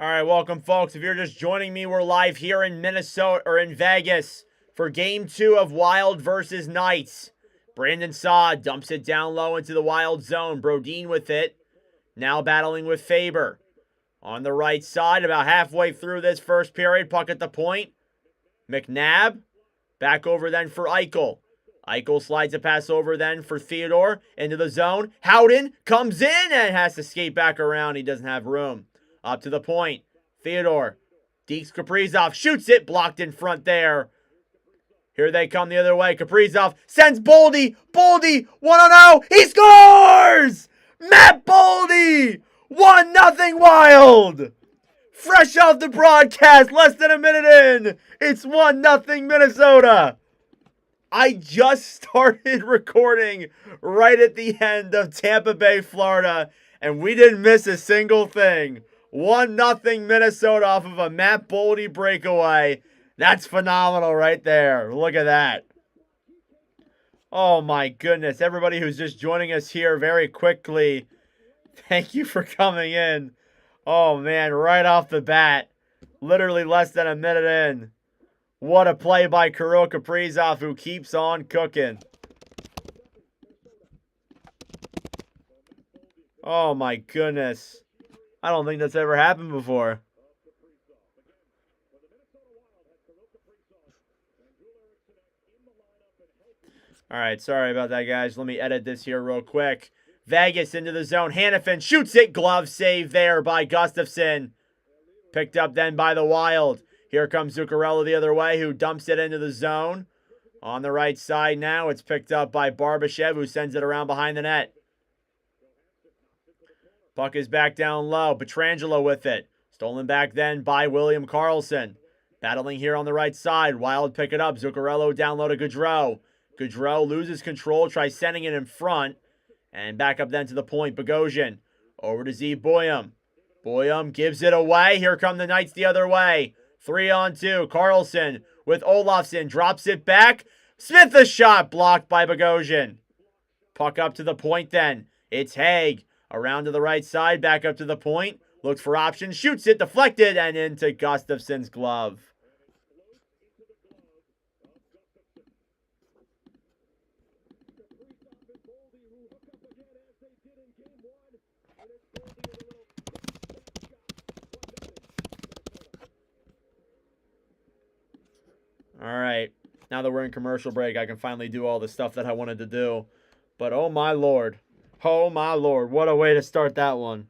All right, welcome, folks. If you're just joining me, we're live here in Minnesota or in Vegas for Game 2 of Wild versus Knights. Brandon Saad dumps it down low into the Wild zone. Brodin with it. Now battling with Faber. On the right side, about halfway through this first period, puck at the point. McNabb. Back over then for Eichel. Eichel slides a pass over then for Theodore. Into the zone. Howden comes in and has to skate back around. He doesn't have room. Up to the point. Theodore. Dekes Kaprizov shoots it. Blocked in front there. Here they come the other way. Kaprizov sends Boldy. Boldy 1-0. He scores! Matt Boldy! 1-0 Wild! Fresh off the broadcast, less than a minute in. It's 1-0 Minnesota. I just started recording right at the end of Tampa Bay, Florida, and we didn't miss a single thing. 1-0 Minnesota off of a Matt Boldy breakaway. That's phenomenal right there. Look at that. Oh my goodness. Everybody who's just joining us here very quickly, thank you for coming in. Oh man, right off the bat, literally less than a minute in. What a play by Kirill Kaprizov, who keeps on cooking. Oh my goodness. I don't think that's ever happened before. All right, sorry about that, guys. Let me edit this here real quick. Vegas into the zone. Hannafin shoots it. Glove save there by Gustafsson. Picked up then by the Wild. Here comes Zuccarello the other way, who dumps it into the zone. On the right side now, it's picked up by Barbashev, who sends it around behind the net. Puck is back down low. Pietrangelo with it. Stolen back then by William Karlsson. Battling here on the right side. Wild pick it up. Zuccarello down low to Gaudreau. Gaudreau loses control, tries sending it in front. And back up then to the point. Bogosian. Over to Z Boyum. Boyum gives it away. Here come the Knights the other way. 3-on-2. Karlsson with Olofsson. Drops it back. Smith a shot. Blocked by Bogosian. Puck up to the point then. It's Haig. Around to the right side. Back up to the point. Looks for options. Shoots it. Deflected. And into Gustafsson's glove. All right, now that we're in commercial break, I can finally do all the stuff that I wanted to do. But oh my lord, what a way to start that one.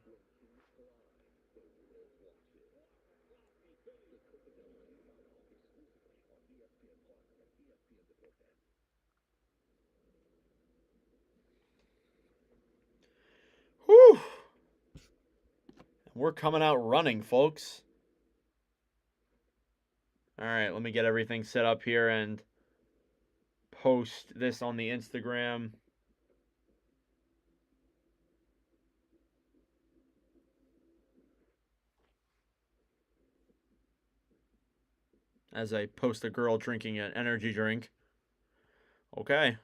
Whew. We're coming out running, folks. All right, let me get everything set up here and post this on the Instagram. As I post a girl drinking an energy drink. Okay.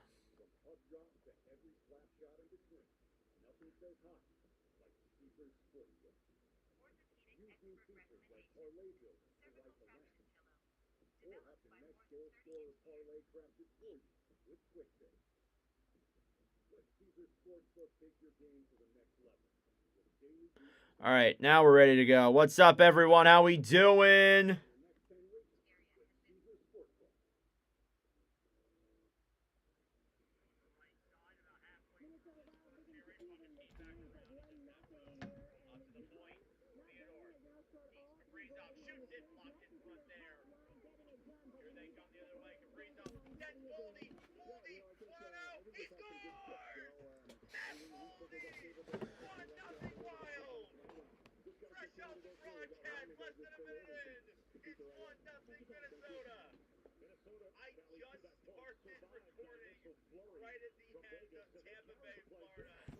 All right, now we're ready to go. What's up, everyone? How we doing?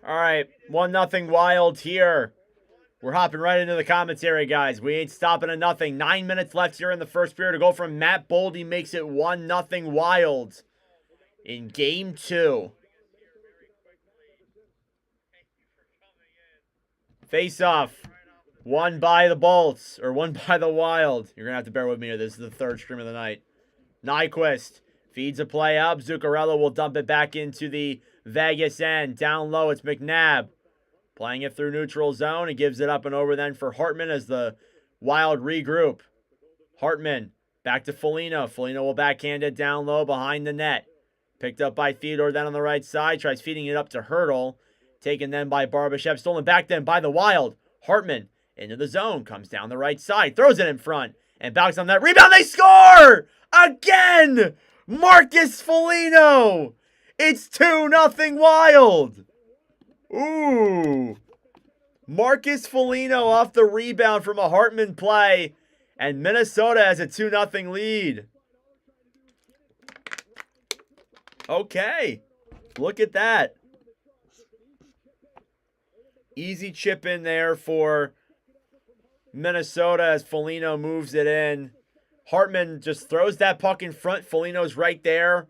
All right, 1-0 Wild here. We're hopping right into the commentary, guys. We ain't stopping at nothing. 9 minutes left here in the first period to go from Matt Boldy makes it 1-0 Wild in Game 2. Face off. One by the Bolts, or one by the Wild. You're going to have to bear with me here. This is the third stream of the night. Nyquist feeds a play up. Zuccarello will dump it back into the Vegas end. Down low, it's McNabb. Playing it through neutral zone. He gives it up and over then for Hartman as the Wild regroup. Hartman back to Foligno. Foligno will backhand it down low behind the net. Picked up by Theodore then on the right side. Tries feeding it up to Hurdle. Taken then by Barbashev. Stolen back then by the Wild. Hartman into the zone. Comes down the right side. Throws it in front. And backs on that rebound. They score! Again! Marcus Foligno! It's 2-0 Wild! Ooh. Marcus Foligno off the rebound from a Hartman play. And Minnesota has a 2-0 lead. Okay. Look at that. Easy chip in there for Minnesota as Foligno moves it in. Hartman just throws that puck in front. Foligno's right there.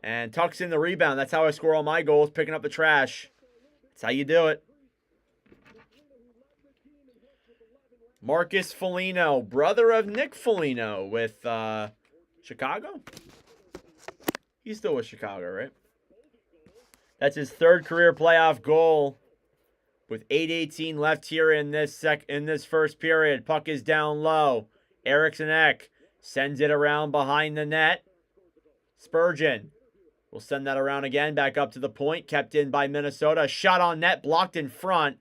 And tucks in the rebound. That's how I score all my goals, picking up the trash. That's how you do it. Marcus Foligno, brother of Nick Foligno with Chicago? He's still with Chicago, right? That's his third career playoff goal. With 8:18 left here in this first period. Puck is down low. Eriksson Ek sends it around behind the net. Spurgeon will send that around again. Back up to the point. Kept in by Minnesota. Shot on net. Blocked in front.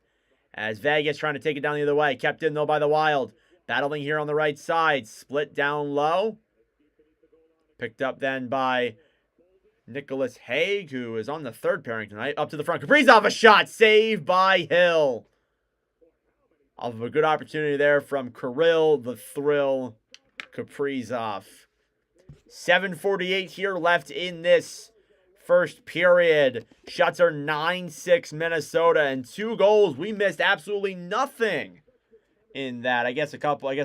As Vegas trying to take it down the other way. Kept in, though, by the Wild. Battling here on the right side. Split down low. Picked up then by Nicholas Haig, who is on the third pairing tonight. Up to the front. Kaprizov, a shot. Saved by Hill. Off of a good opportunity there from Kirill the Thrill Kaprizov. 7:48 here left in this first period. Shots are 9-6 Minnesota and 2 goals. We missed absolutely nothing in that. I guess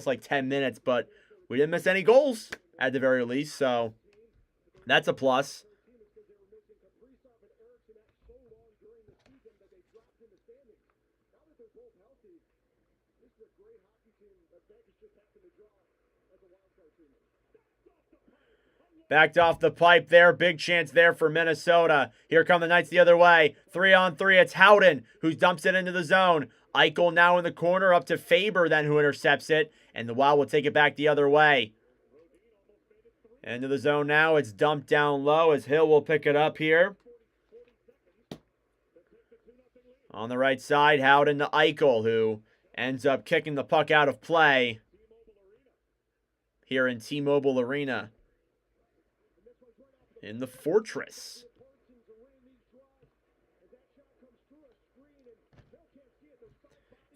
like 10 minutes, but we didn't miss any goals at the very least, so that's a plus. Backed off the pipe there. Big chance there for Minnesota. Here come the Knights the other way. 3-on-3. It's Howden who dumps it into the zone. Eichel now in the corner up to Faber then who intercepts it. And the Wild will take it back the other way. Into the zone now. It's dumped down low as Hill will pick it up here. On the right side, Howden to Eichel who ends up kicking the puck out of play here in T-Mobile Arena. In the Fortress.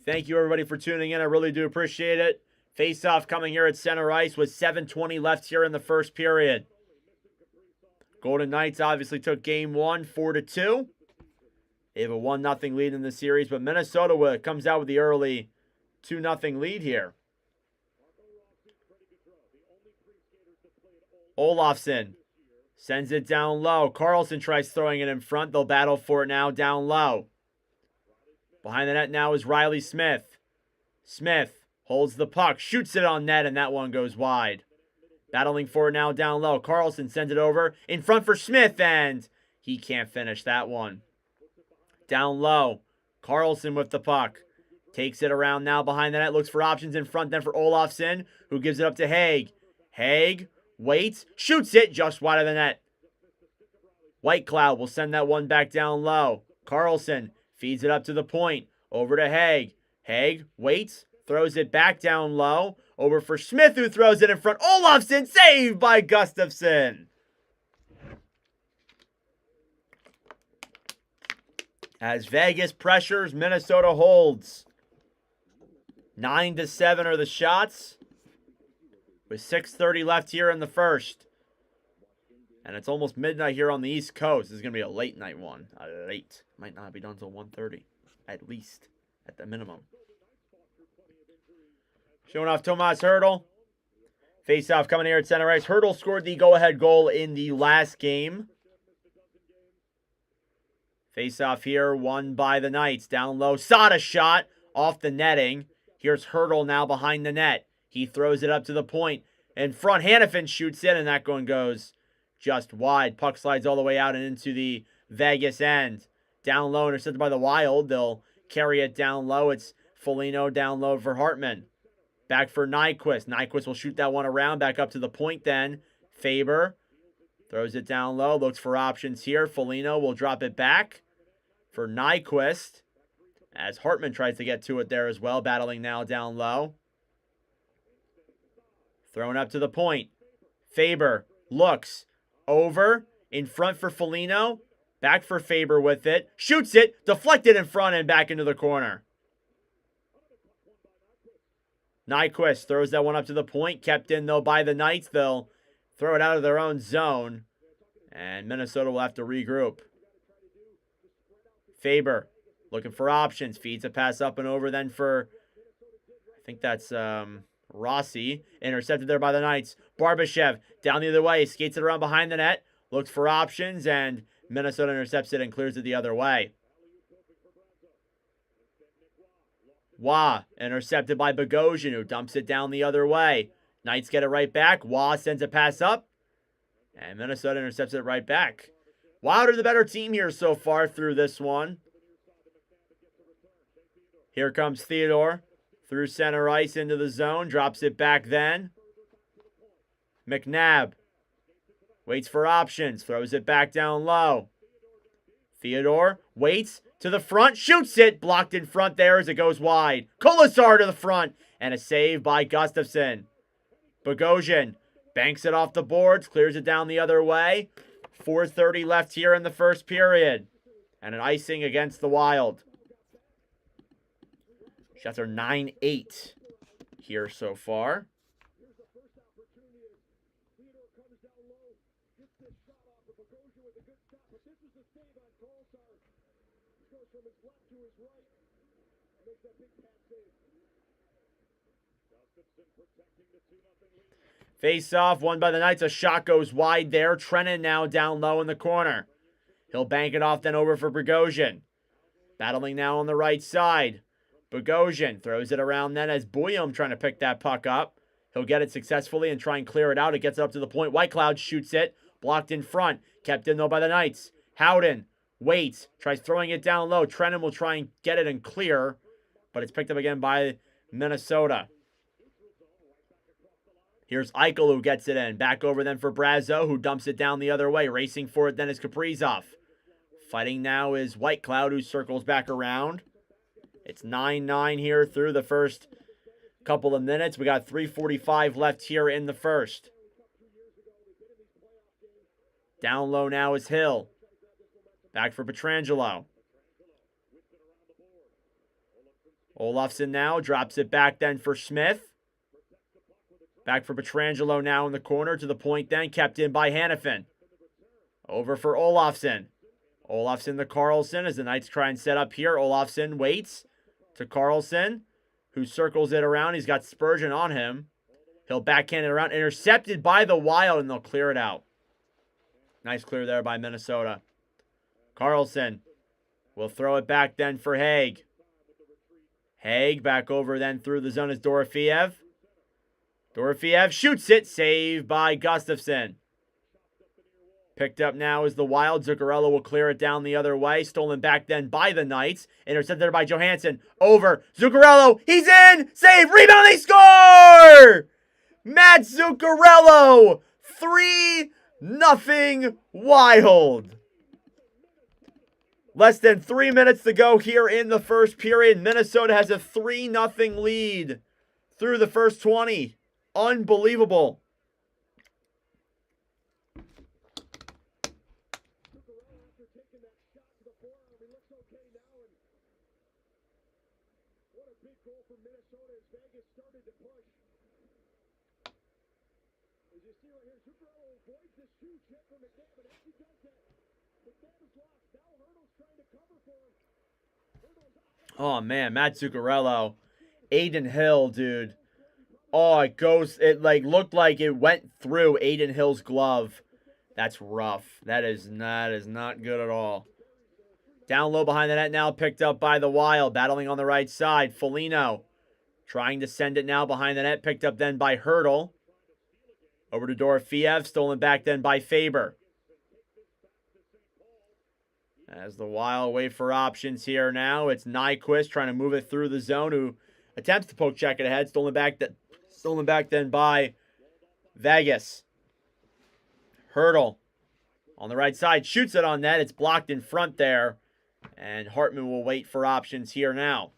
Thank you, everybody, for tuning in. I really do appreciate it. Face-off coming here at center ice with 7:20 left here in the first period. Golden Knights obviously took game 1, 4-2. They have a 1-0 lead in the series, but Minnesota comes out with the early 2-0 lead here. Olofsson sends it down low. Carlson tries throwing it in front. They'll battle for it now down low. Behind the net now is Riley Smith. Smith holds the puck, shoots it on net, and that one goes wide. Battling for it now down low. Carlson sends it over in front for Smith, and he can't finish that one. Down low. Carlson with the puck. Takes it around now behind the net. Looks for options in front then for Olofsson, who gives it up to Haig. Haig waits, shoots it just wide of the net. White Cloud will send that one back down low. Carlson feeds it up to the point. Over to Haig. Haig waits, throws it back down low. Over for Smith, who throws it in front. Olofsson, saved by Gustafsson. As Vegas pressures, Minnesota holds. 9-7 are the shots. With 6:30 left here in the first. And it's almost midnight here on the East Coast. This is going to be a late night one. Might not be done until 1:30. At least. At the minimum. Showing off Tomas Hurdle. Face-off coming here at center ice. Hurdle scored the go-ahead goal in the last game. Face-off here won by the Knights. Down low. Sada shot. off the netting. Here's Hurdle now behind the net. He throws it up to the point. In front, Hannafin shoots in, and that one goes just wide. Puck slides all the way out and into the Vegas end. Down low, intercepted by the Wild. They'll carry it down low. It's Foligno down low for Hartman. Back for Nyquist. Nyquist will shoot that one around. Back up to the point then. Faber throws it down low. Looks for options here. Foligno will drop it back for Nyquist. As Hartman tries to get to it there as well. Battling now down low. Thrown up to the point. Faber looks over. In front for Foligno. Back for Faber with it. Shoots it. Deflected in front and back into the corner. Nyquist throws that one up to the point. Kept in, though, by the Knights. They'll throw it out of their own zone. And Minnesota will have to regroup. Faber looking for options. Feeds a pass up and over then for, I think that's Rossi. Intercepted there by the Knights. Barbashev down the other way. Skates it around behind the net. Looks for options, and Minnesota intercepts it and clears it the other way. Wah intercepted by Bogosian, who dumps it down the other way. Knights get it right back. Wah sends a pass up, and Minnesota intercepts it right back. Wild are the better team here so far through this one. Here comes Theodore through center ice into the zone. Drops it back then. McNabb waits for options. Throws it back down low. Theodore waits to the front. Shoots it. Blocked in front there as it goes wide. Kolasar to the front. And a save by Gustafsson. Bogosian banks it off the boards. Clears it down the other way. 4:30 left here in the first period. And an icing against the Wild. Shots are 9-8 here so far. Face off, won by the Knights. A shot goes wide there. Trennan now down low in the corner. He'll bank it off then over for Bogosian. Battling now on the right side. Bogosian throws it around then as Bouillon trying to pick that puck up. He'll get it successfully and try and clear it out. It gets up to the point. Whitecloud shoots it. Blocked in front. Kept in though by the Knights. Howden waits. Tries throwing it down low. Trennan will try and get it and clear. But it's picked up again by Minnesota. Here's Eichel who gets it in. Back over then for Brazeau, who dumps it down the other way. Racing for it then is Kaprizov. Fighting now is Whitecloud, who circles back around. It's 9-9 here through the first couple of minutes. We got 3:45 left here in the first. Down low now is Hill. Back for Pietrangelo. Olofsson now drops it back then for Smith. Back for Pietrangelo now in the corner to the point then. Kept in by Hannafin. Over for Olofsson. Olofsson to Karlsson as the Knights try and set up here. Olofsson waits to Karlsson, who circles it around. He's got Spurgeon on him. He'll backhand it around. Intercepted by the Wild, and they'll clear it out. Nice clear there by Minnesota. Karlsson will throw it back then for Haig. Haig back over then through the zone is Dorofeev. Dorofeev shoots it. Saved by Gustafsson. Picked up now is the Wild. Zuccarello will clear it down the other way. Stolen back then by the Knights. Intercepted there by Johansson. Over. Zuccarello. He's in. Save. Rebound. They score! Matt Zuccarello. 3-0 Wild. Less than 3 minutes to go here in the first period. Minnesota has a 3-0 lead through the first 20. Unbelievable. Oh, man, Matt Zuccarello. Aiden Hill, dude. Oh, it looked like it went through Aiden Hill's glove. That's rough. That is not good at all. Down low behind the net now, picked up by the Wild. Battling on the right side. Foligno trying to send it now behind the net. Picked up then by Hurdle. Over to Dorofiev. Stolen back then by Faber. As the Wild wait for options here now, it's Nyquist trying to move it through the zone, who attempts to poke check it ahead. Stolen back then by Vegas. Hurdle on the right side, shoots it on net. It's blocked in front there, and Hartman will wait for options here now.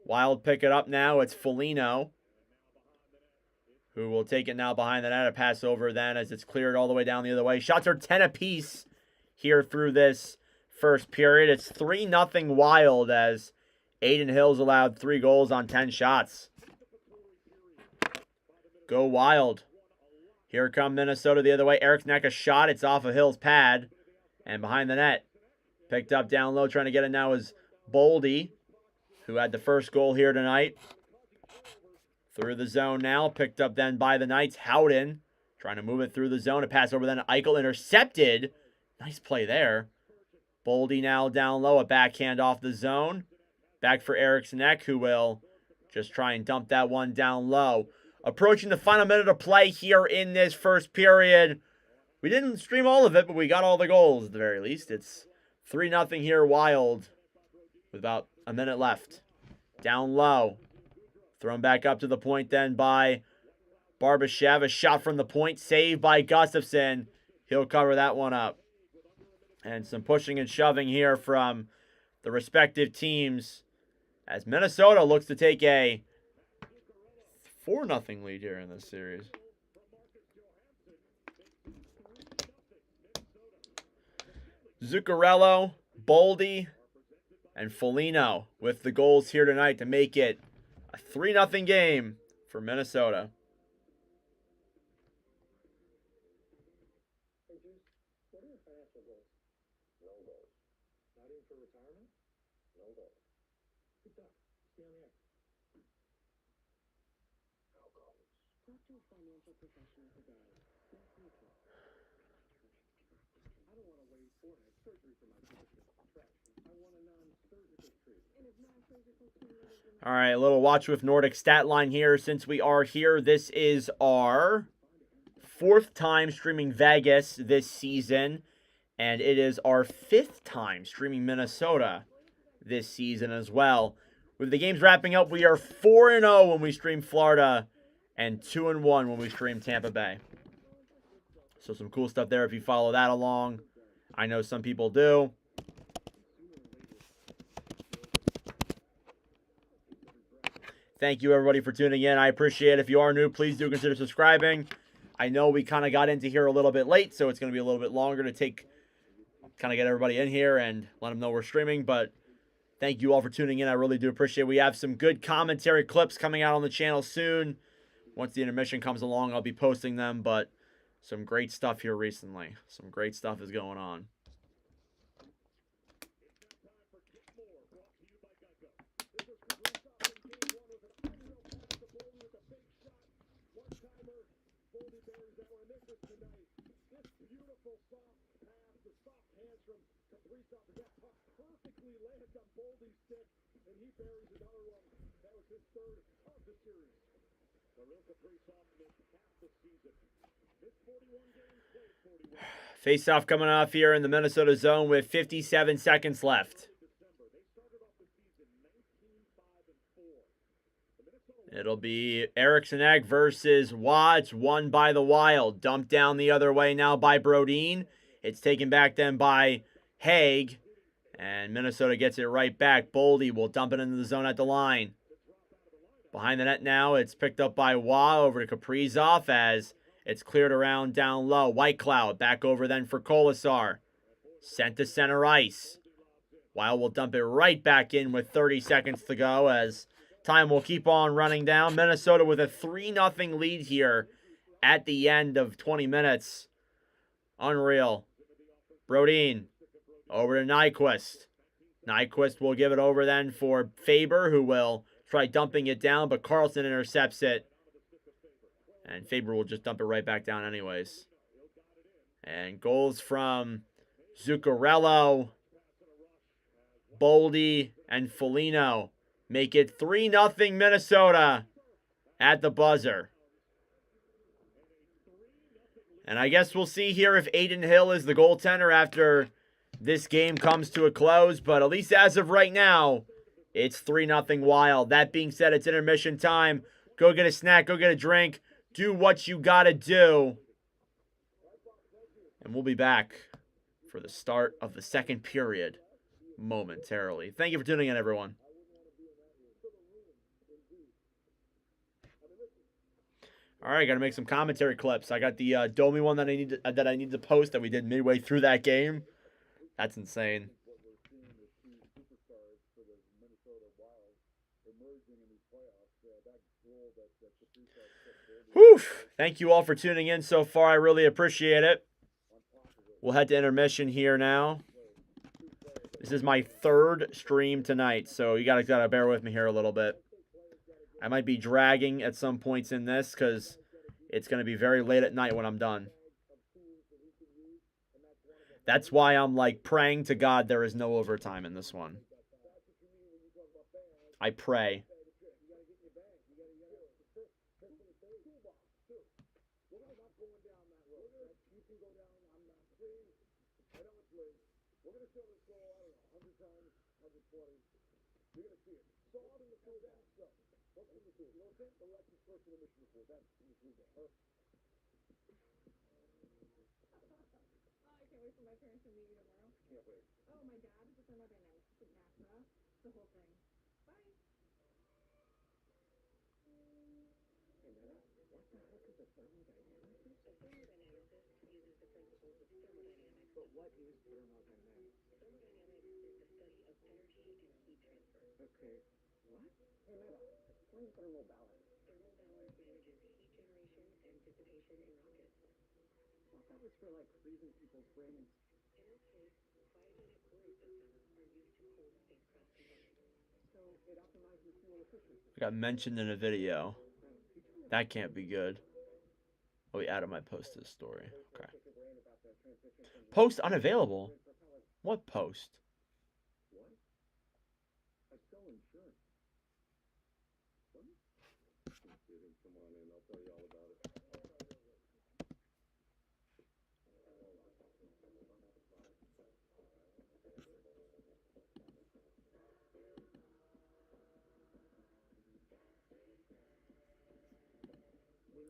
Wild pick it up now. It's Foligno, who will take it now behind the net. A pass over then as it's cleared all the way down the other way. Shots are 10 apiece here through this first period. It's 3-0 Wild as Aiden Hills allowed 3 goals on 10 shots. Go Wild. Here come Minnesota the other way. Eric Neck a shot. It's off of Hill's pad and behind the net. Picked up down low. Trying to get it now is Boldy, who had the first goal here tonight. Through the zone now. Picked up then by the Knights. Howden trying to move it through the zone. A pass over then to Eichel. Intercepted. Nice play there. Boldy now down low. A backhand off the zone. Back for Eric's Neck, who will just try and dump that one down low. Approaching the final minute of play here in this first period. We didn't stream all of it, but we got all the goals at the very least. It's 3-0 here, Wild, with about a minute left. Down low. Thrown back up to the point then by Barbashev. A shot from the point, saved by Gustafsson. He'll cover that one up. And some pushing and shoving here from the respective teams as Minnesota looks to take a 4-0 lead here in this series. Zuccarello, Boldy, and Foligno with the goals here tonight to make it a 3-0 game for Minnesota. All right, a little Watch with Nordic stat line here. Since we are here, this is our 4th time streaming Vegas this season, and it is our 5th time streaming Minnesota this season as well. With the games wrapping up, we are 4-0 when we stream Florida and 2-1 when we stream Tampa Bay. So some cool stuff there if you follow that along. I know some people do. Thank you, everybody, for tuning in. I appreciate it. If you are new, please do consider subscribing. I know we kind of got into here a little bit late, so it's going to be a little bit longer to kind of get everybody in here and let them know we're streaming. But thank you all for tuning in. I really do appreciate it. We have some good commentary clips coming out on the channel soon. Once the intermission comes along, I'll be posting them. But some great stuff here recently. Some great stuff is going on. Face-off coming off here in the Minnesota zone with 57 seconds left. It'll be Eriksson Egg versus Watts, won by the Wild. Dumped down the other way now by Brodin. It's taken back then by Haig. And Minnesota gets it right back. Boldy will dump it into the zone at the line. Behind the net now, it's picked up by Waugh over to Kaprizov as it's cleared around down low. White Cloud back over then for Kolasar. Sent to center ice. Wild will dump it right back in with 30 seconds to go as time will keep on running down. Minnesota with a 3-0 lead here at the end of 20 minutes. Unreal. Brodin over to Nyquist. Nyquist will give it over then for Faber, who will try dumping it down, but Carlson intercepts it. And Faber will just dump it right back down anyways. And goals from Zuccarello, Boldy, and Foligno make it 3-0 Minnesota at the buzzer. And I guess we'll see here if Aiden Hill is the goaltender after this game comes to a close. But at least as of right now, it's 3-0 Wild. That being said, it's intermission time. Go get a snack, go get a drink. Do what you gotta do. And we'll be back for the start of the second period momentarily. Thank you for tuning in, everyone. All right, got to make some commentary clips. I got the Domi one that I need to post that we did midway through that game. That's insane. Whew! Thank you all for tuning in so far. I really appreciate it. We'll head to intermission here now. This is my third stream tonight, so you gotta bear with me here a little bit. I might be dragging at some points in this because it's going to be very late at night when I'm done. That's why I'm like praying to God there is no overtime in this one. I pray. Got mentioned in a video. That can't be good. Oh, we added my post to the story. Okay. Post unavailable? What post?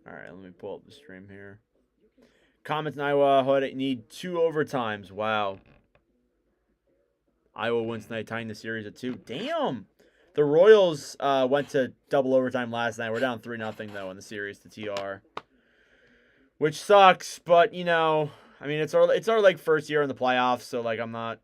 All right, let me pull up the stream here. Comets in Iowa need 2 overtimes. Wow. Iowa wins tonight, tying the series at 2. Damn. The Royals went to double overtime last night. We're down 3-0 though in the series to TR, which sucks. But you know, I mean, it's our like first year in the playoffs, so like I'm not.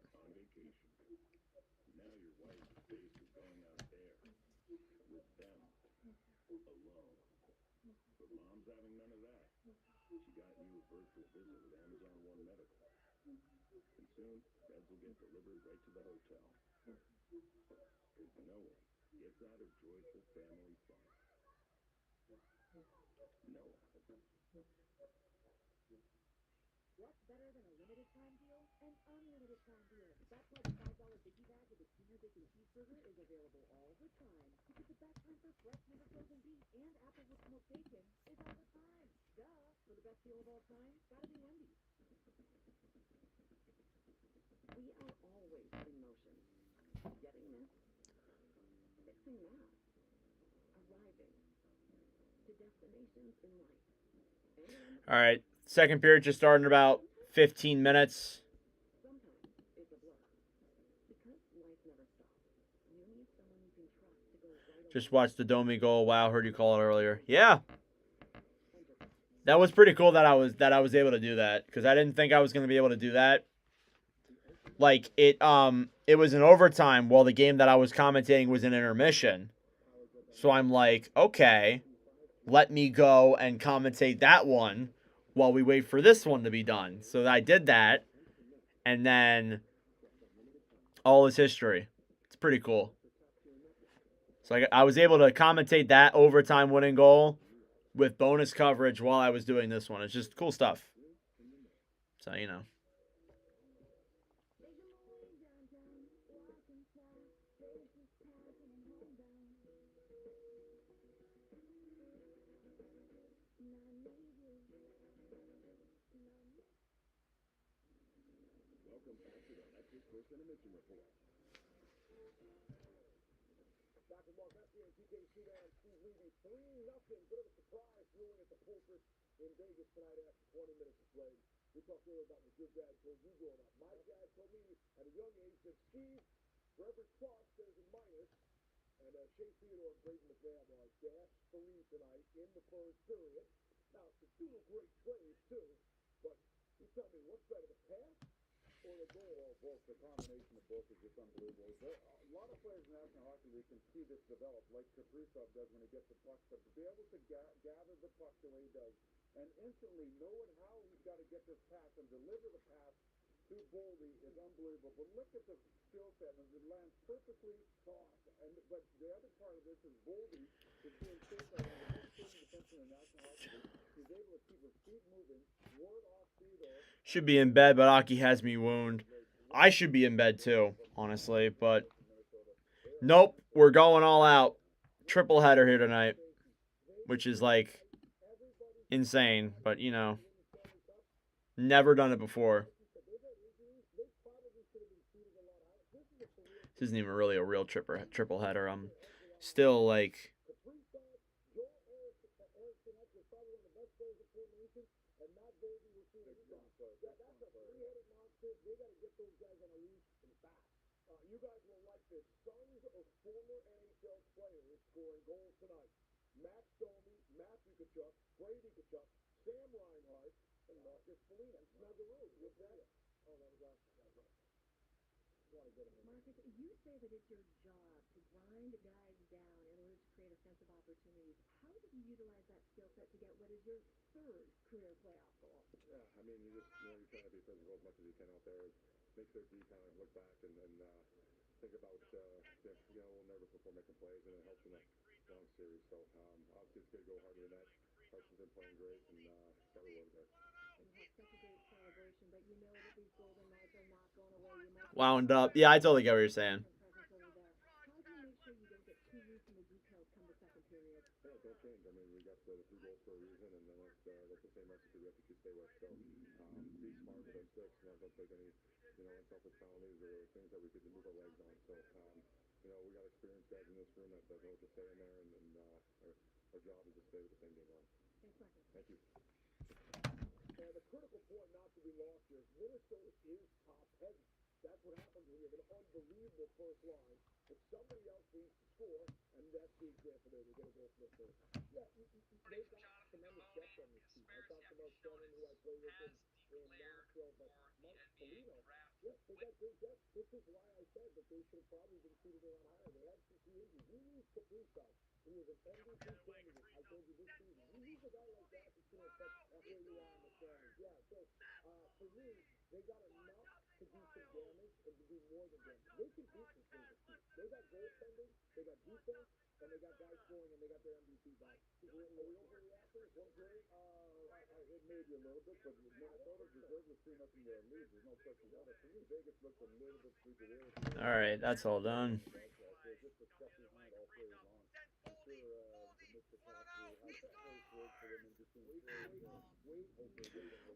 All right, second period just starting in about 15 minutes. Just watched the Domi goal. Wow, heard you call it earlier. Yeah. That was pretty cool that I was able to do that because I didn't think I was going to be able to do that. Like it was in overtime while the game that I was commentating was in intermission. So I'm like, okay, let me go and commentate that one while we wait for this one to be done. So I did that, and then all is history. It's pretty cool. So I was able to commentate that overtime winning goal with bonus coverage while I was doing this one. It's just cool stuff. So, you know. Intermission report. Back with Mark Messier and TK Sudan and Steve Levy. 3-0. Bit of a surprise ruling at the Fortress in Vegas tonight after 20 minutes of play. We talked earlier about what your dad told you growing up. My dad told me at a young age that, Steve, for every plus, there's a minus. And Shea Theodore and Braden McNabb are -3 tonight in the first period. Now, it's a two great plays, too. But you tell me, what's better, the pass or the goal? Or both. The combination of both is just unbelievable. A lot of players in the National Hockey League can see this develop, like Kaprizov does when he gets the puck. But to be able to gather the puck the way he does, and instantly knowing how he's got to get this pass and deliver the pass to Boldy is unbelievable. But look at the skill set, and it lands perfectly tossed. But the other part of this is Boldy is being chased by one of the most skilled defensemen in the National Hockey League. He's able to keep his feet moving, ward off Theodore. Should be in bed, but Aki has me wound. I should be in bed too, honestly, but nope, we're going all out. Triple header here tonight, which is like insane, but you know, never done it before. This isn't even really a real triple header. I'm still like you guys will like this. Sons of former NHL players scoring goals tonight. Max Domi, Matthew Tkachuk, Brady Tkachuk, Sam Reinhart, and Marcus Foligno. And Snuggeroo. What's that? Oh, that was awesome. Marcus, you say that it's your job to grind guys down in order to create a sense of opportunities. How did you utilize that skill set to get what is your third career playoff goal? Yeah, I mean, you're trying to be physical as much as you can out there. Make their D kind of look back and think about, getting a little nervous before making plays, and it helps in a long series. So, obviously, it's good to go hard in the net. Carson's been playing great, and got to work there. And you have such a great celebration, but you know that these golden nights are not going away. You might wound up. Yeah, I totally get what you're saying. How do you make sure you don't get too loose in the details come the second period? Yeah, don't change. I mean, we got the 3 goals for a reason, and then that's the same recipe we have to stay with. So, be smart with them sticks. Don't take any, unselfish penalties or things that we could move our legs on. So, we got experienced guys in this room that know what to say in there, and our job is to stay with the same game on. Thanks, Marcus. Thank you. And the critical point not to be lost here is Minnesota is top heavy. That's what happens when you have an unbelievable first line, but somebody else needs to score, and that's the example there. They're going to go for the third. Yeah, they've got tremendous depth on this team. I talked about Stanley, who I played with in Nashville, but Mike Foligno, yeah, they got great depth. This is why I said that they should have probably been seated around higher. They had some key injuries. You lose Kaprizov, who was an MVP candidate. I told you this season. You lose a guy like that, it's going to affect where you are in the standings. Yeah, so for me, they got enough to do some damage and to do more than damage. They can beat this Vegas team. They got goaltending, they got defense, and they got guys scoring, and they got their MVP back. Are we overreacting? One period? It may be a little bit, but Minnesota deserves a 3-0 lead. There's no question about it. For me, Vegas looks a little bit sleepy there. All right, that's all done. Just a step behind all players on. I'm sure Mr. Cox will have the first word for them and just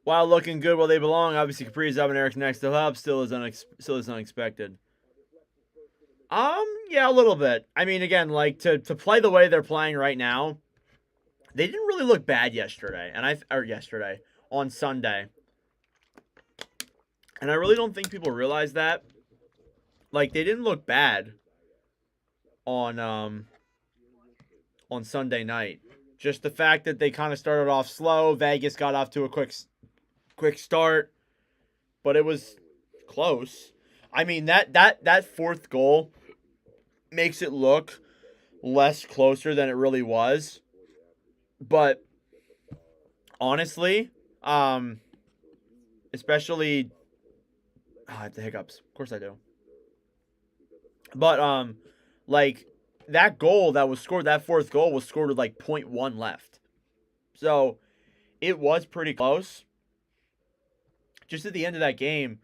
While looking good where they belong, obviously Kaprizov and Eric's next to up still is unexpected. Yeah, a little bit. I mean, again, like to play the way they're playing right now, they didn't really look bad yesterday, on Sunday. And I really don't think people realize that. Like, they didn't look bad on Sunday night. Just the fact that they kind of started off slow. Vegas got off to a quick start, but it was close. I mean, that fourth goal makes it look less closer than it really was. But honestly, especially I have the hiccups. Of course I do. But like that goal that was scored, that fourth goal was scored with like 0.1 left. So it was pretty close. Just at the end of that game,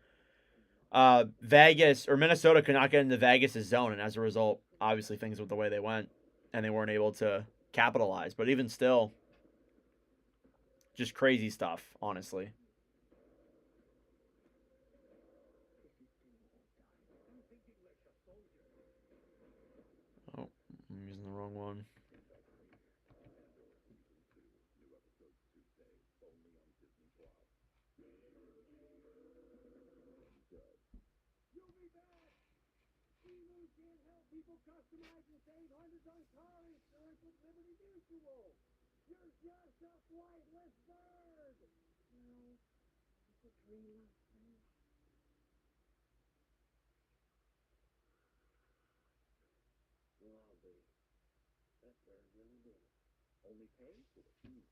Vegas or Minnesota could not get into Vegas' zone, and as a result, obviously things went the way they went, and they weren't able to capitalize. But even still, just crazy stuff, honestly. Oh, I'm using the wrong one. Can't help people customize and save hundreds on car insurance with Liberty Mutual. You're just a flightless bird. No, it's a dream. Wow, baby. That bird really did it. Only pay for the food.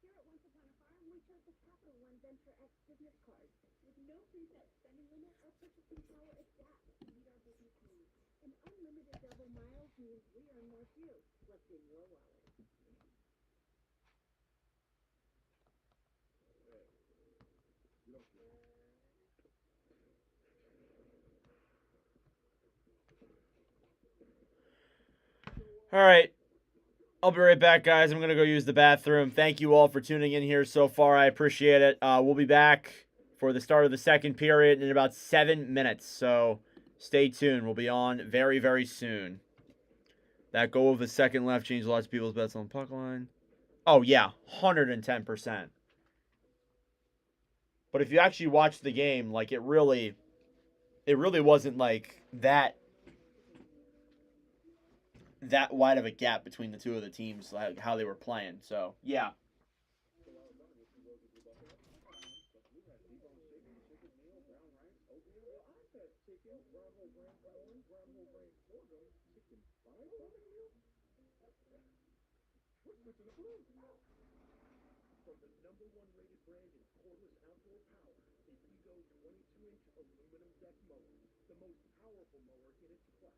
Here at Once Upon a Farm, we chose the Capital One Venture X business card with no preset spending limit or purchasing power adapt to meet our business needs. And unlimited double miles means we earn more too. What's in your wallet? All right. I'll be right back, guys. I'm going to go use the bathroom. Thank you all for tuning in here so far. I appreciate it. We'll be back for the start of the second period in about 7 minutes. So stay tuned. We'll be on very, very soon. That goal of the second left changed lots of people's bets on the puck line. Oh, yeah. 110%. But if you actually watch the game, like it really wasn't like that wide of a gap between the two of the teams, like how they were playing. So yeah. From the number one rated brand in cordless outdoor power, the Ego 22-inch aluminum deck mower, the most powerful mower in its class,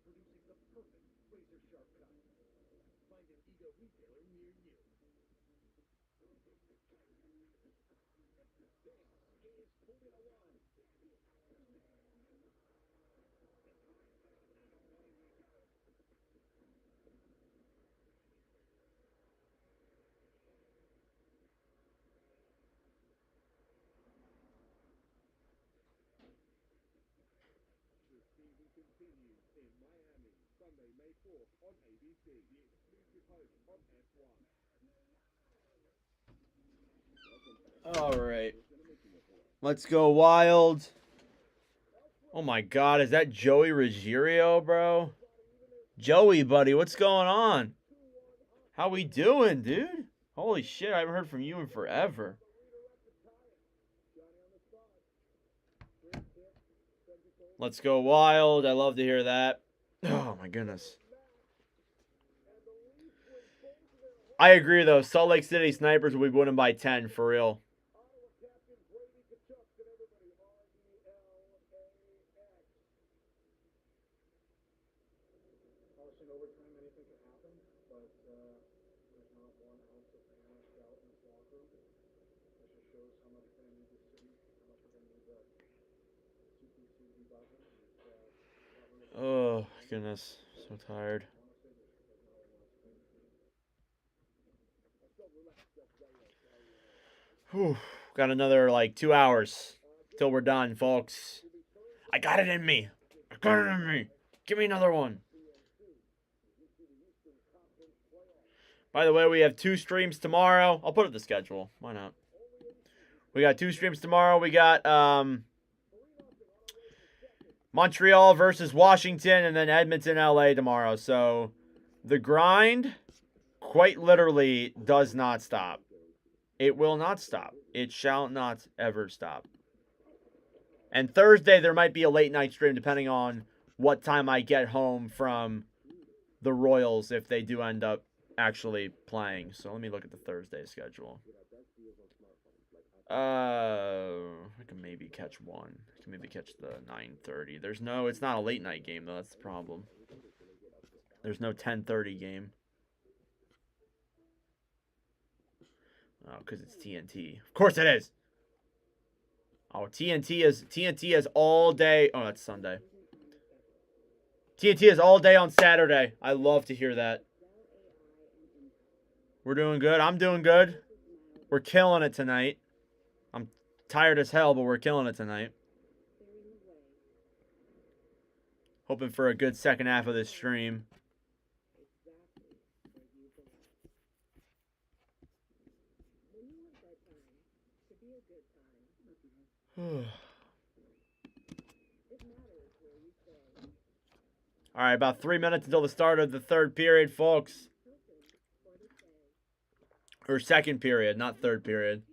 producing the perfect razor sharp cut. Find an Ego retailer near you. This is Formula One. The season continues in Miami, Sunday, May 4th on ABC, the exclusive home of F1. All right. Let's go Wild. Oh my God, is that Joey Ruggiero, bro? Joey, buddy, what's going on? How we doing, dude? Holy shit, I haven't heard from you in forever. Let's go Wild. I love to hear that. Oh my goodness. I agree though. Salt Lake City Snipers will be winning by 10 for real. Oh goodness, so tired. Whew. Got another like 2 hours till we're done, folks. I got it in me. I got it in me. Give me another one. By the way, we have 2 streams tomorrow. I'll put up the schedule. Why not? We got 2 streams tomorrow. We got Montreal versus Washington, and then Edmonton, LA tomorrow. So the grind quite literally does not stop. It will not stop. It shall not ever stop. And Thursday, there might be a late night stream depending on what time I get home from the Royals if they do end up actually playing. So let me look at the Thursday schedule. I can maybe catch one. I can maybe catch the 9:30. It's not a late night game though. That's the problem. There's no 10:30 game. Oh, because it's TNT. Of course it is. Oh, TNT is all day. Oh, that's Sunday. TNT is all day on Saturday. I love to hear that. We're doing good. I'm doing good. We're killing it tonight. I'm tired as hell, but we're killing it tonight. Hoping for a good second half of this stream. All right, about 3 minutes until the start of the third period, folks. Or second period, not third period.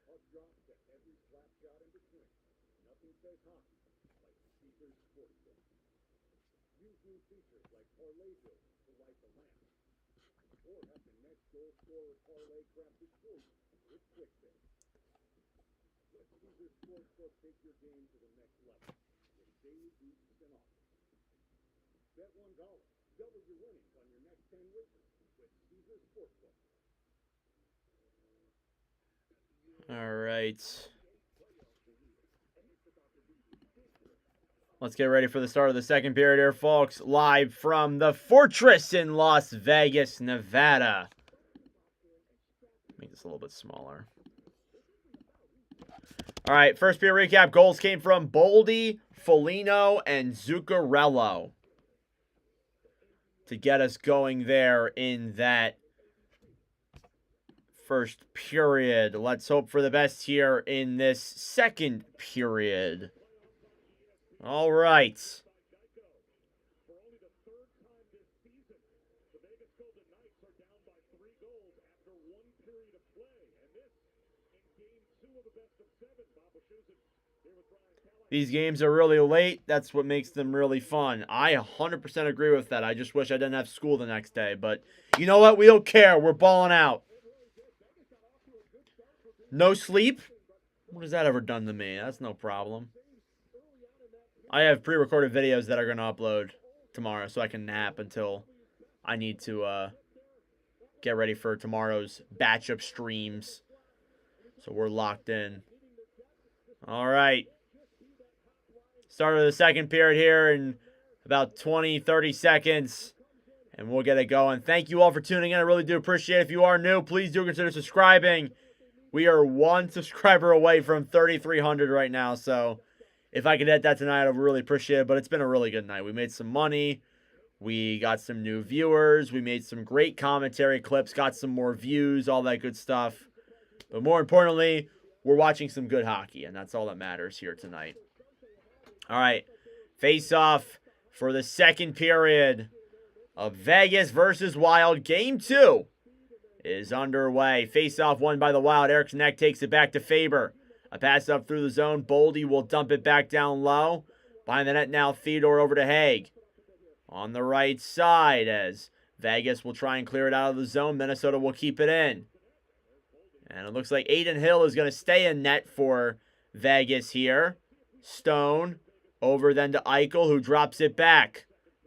Puck drops to every slap shot in between. Nothing says hockey like Caesar's Sportsbook. Use new features like parlay building to light the lamp. Or have the next goal scorer parlay crafted for you with QuickBet. Let Caesar's Sportsbook take your game to the next level with daily boosts and offers. Bet $1. Double your winnings on your next 10 wagers with Caesar's Sportsbook. All right. Let's get ready for the start of the second period here, folks. Live from the Fortress in Las Vegas, Nevada. Make this a little bit smaller. All right, first period recap. Goals came from Boldy, Foligno, and Zuccarello to get us going there in that first period. Let's hope for the best here in this second period. All right. For only the third time this season, the Vegas Golden Knights are down by 3 goals after 1 period of play. And this in Game 2 of the best of 7. Bob Wischusen here with Brian Callahan. These games are really late. That's what makes them really fun. I 100% agree with that. I just wish I didn't have school the next day. But you know what? We don't care. We're balling out. No sleep? What has that ever done to me? That's no problem. I have pre-recorded videos that are going to upload tomorrow so I can nap until I need to get ready for tomorrow's batch of streams. So we're locked in. All right. Start of the second period here in about 20, 30 seconds. And we'll get it going. Thank you all for tuning in. I really do appreciate it. If you are new, please do consider subscribing. We are 1 subscriber away from 3,300 right now. So if I could hit that tonight, I'd really appreciate it. But it's been a really good night. We made some money. We got some new viewers. We made some great commentary clips. Got some more views. All that good stuff. But more importantly, we're watching some good hockey. And that's all that matters here tonight. All right. Face-off for the second period of Vegas versus Wild. Game 2 is underway. Face-off won by the Wild. Eriksson Ek takes it back to Faber. A pass up through the zone. Boldy will dump it back down low. Behind the net now, Theodore over to Haig. On the right side as Vegas will try and clear it out of the zone. Minnesota will keep it in. And it looks like Aiden Hill is going to stay in net for Vegas here. Stone over then to Eichel, who drops it back.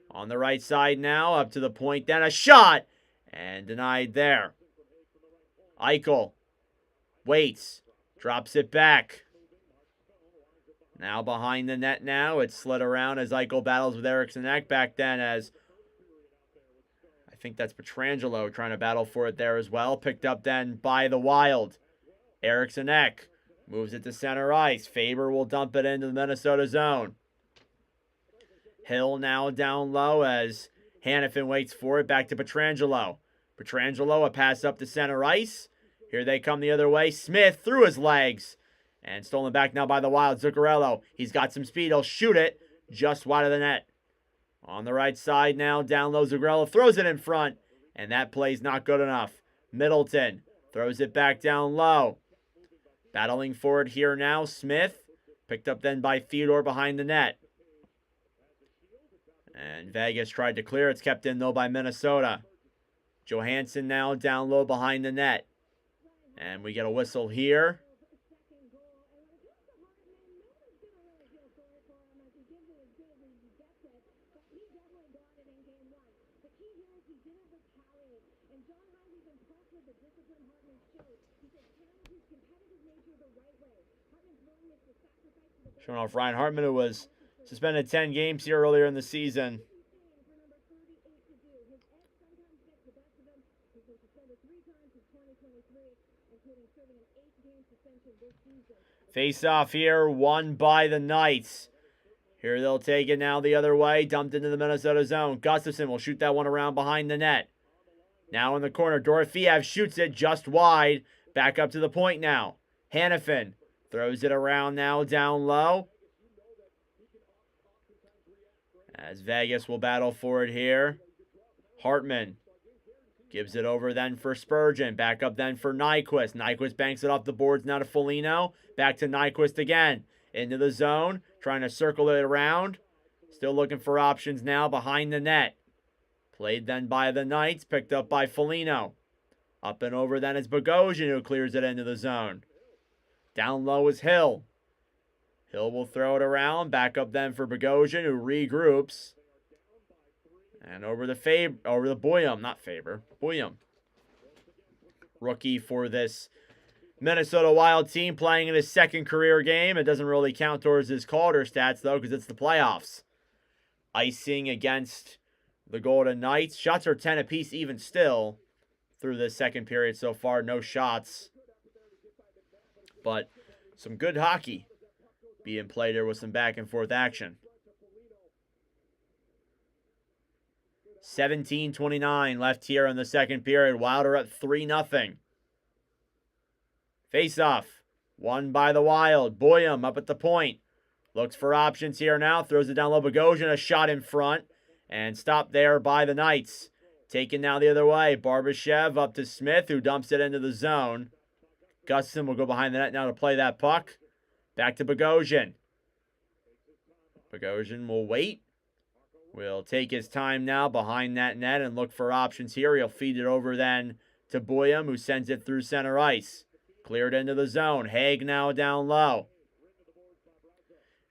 On the right side now, up to the point. Then a shot. And denied there. Eichel waits. Drops it back. Now behind the net now. It's slid around as Eichel battles with Eriksson Ek. Back then as I think that's Pietrangelo trying to battle for it there as well. Picked up then by the Wild. Eriksson Ek moves it to center ice. Faber will dump it into the Minnesota zone. Hill now down low as Hannafin waits for it. Back to Pietrangelo. Pietrangelo, a pass up to center ice. Here they come the other way. Smith through his legs. And stolen back now by the Wild. Zuccarello. He's got some speed. He'll shoot it just wide of the net. On the right side now, down low, Zuccarello throws it in front. And that play's not good enough. Middleton throws it back down low. Battling forward here now, Smith. Picked up then by Theodore behind the net. And Vegas tried to clear. It's kept in though by Minnesota. Johansson now down low behind the net. And we get a whistle here. Showing off Ryan Hartman, who was suspended 10 games here earlier in the season. Face off here, won by the Knights. Here they'll take it now the other way, dumped into the Minnesota zone. Gustafson will shoot that one around behind the net. Now in the corner, Dorofeev shoots it just wide. Back up to the point now. Hannafin throws it around now down low. As Vegas will battle for it here. Hartman gives it over then for Spurgeon. Back up then for Nyquist. Nyquist banks it off the boards now to Foligno. Back to Nyquist again. Into the zone. Trying to circle it around. Still looking for options now behind the net. Played then by the Knights. Picked up by Foligno. Up and over then is Bogosian who clears it into the zone. Down low is Hill. Hill will throw it around. Back up then for Bogosian who regroups. And over the Boyum, not Faber, Boyum. Rookie for this Minnesota Wild team playing in his second career game. It doesn't really count towards his Calder stats though because it's the playoffs. Icing against the Golden Knights. Shots are 10 apiece even still through this second period so far. No shots. But some good hockey being played here with some back and forth action. 17:29 left here in the second period. Wild are up 3-0. Face-off. Won by the Wild. Boyum up at the point. Looks for options here now. Throws it down low. Bogosian, a shot in front. And stopped there by the Knights. Taken now the other way. Barbashev up to Smith, who dumps it into the zone. Gustafson will go behind the net now to play that puck. Back to Bogosian. Bogosian will wait. Will take his time now behind that net and look for options here. He'll feed it over then to Boyum, who sends it through center ice. Cleared into the zone. Haig now down low.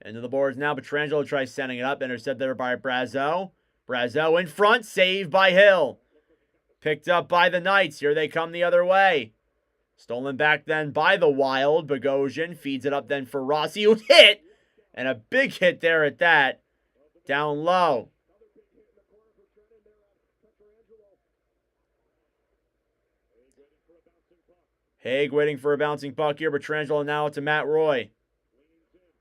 Into the boards now. Pietrangelo tries sending it up. Intercepted there by Brazeau. Brazeau in front. Saved by Hill. Picked up by the Knights. Here they come the other way. Stolen back then by the Wild. Bogosian feeds it up then for Rossi, who's hit. And a big hit there at that. Down low. Haig waiting for a bouncing puck here. Pietrangelo now to Matt Roy.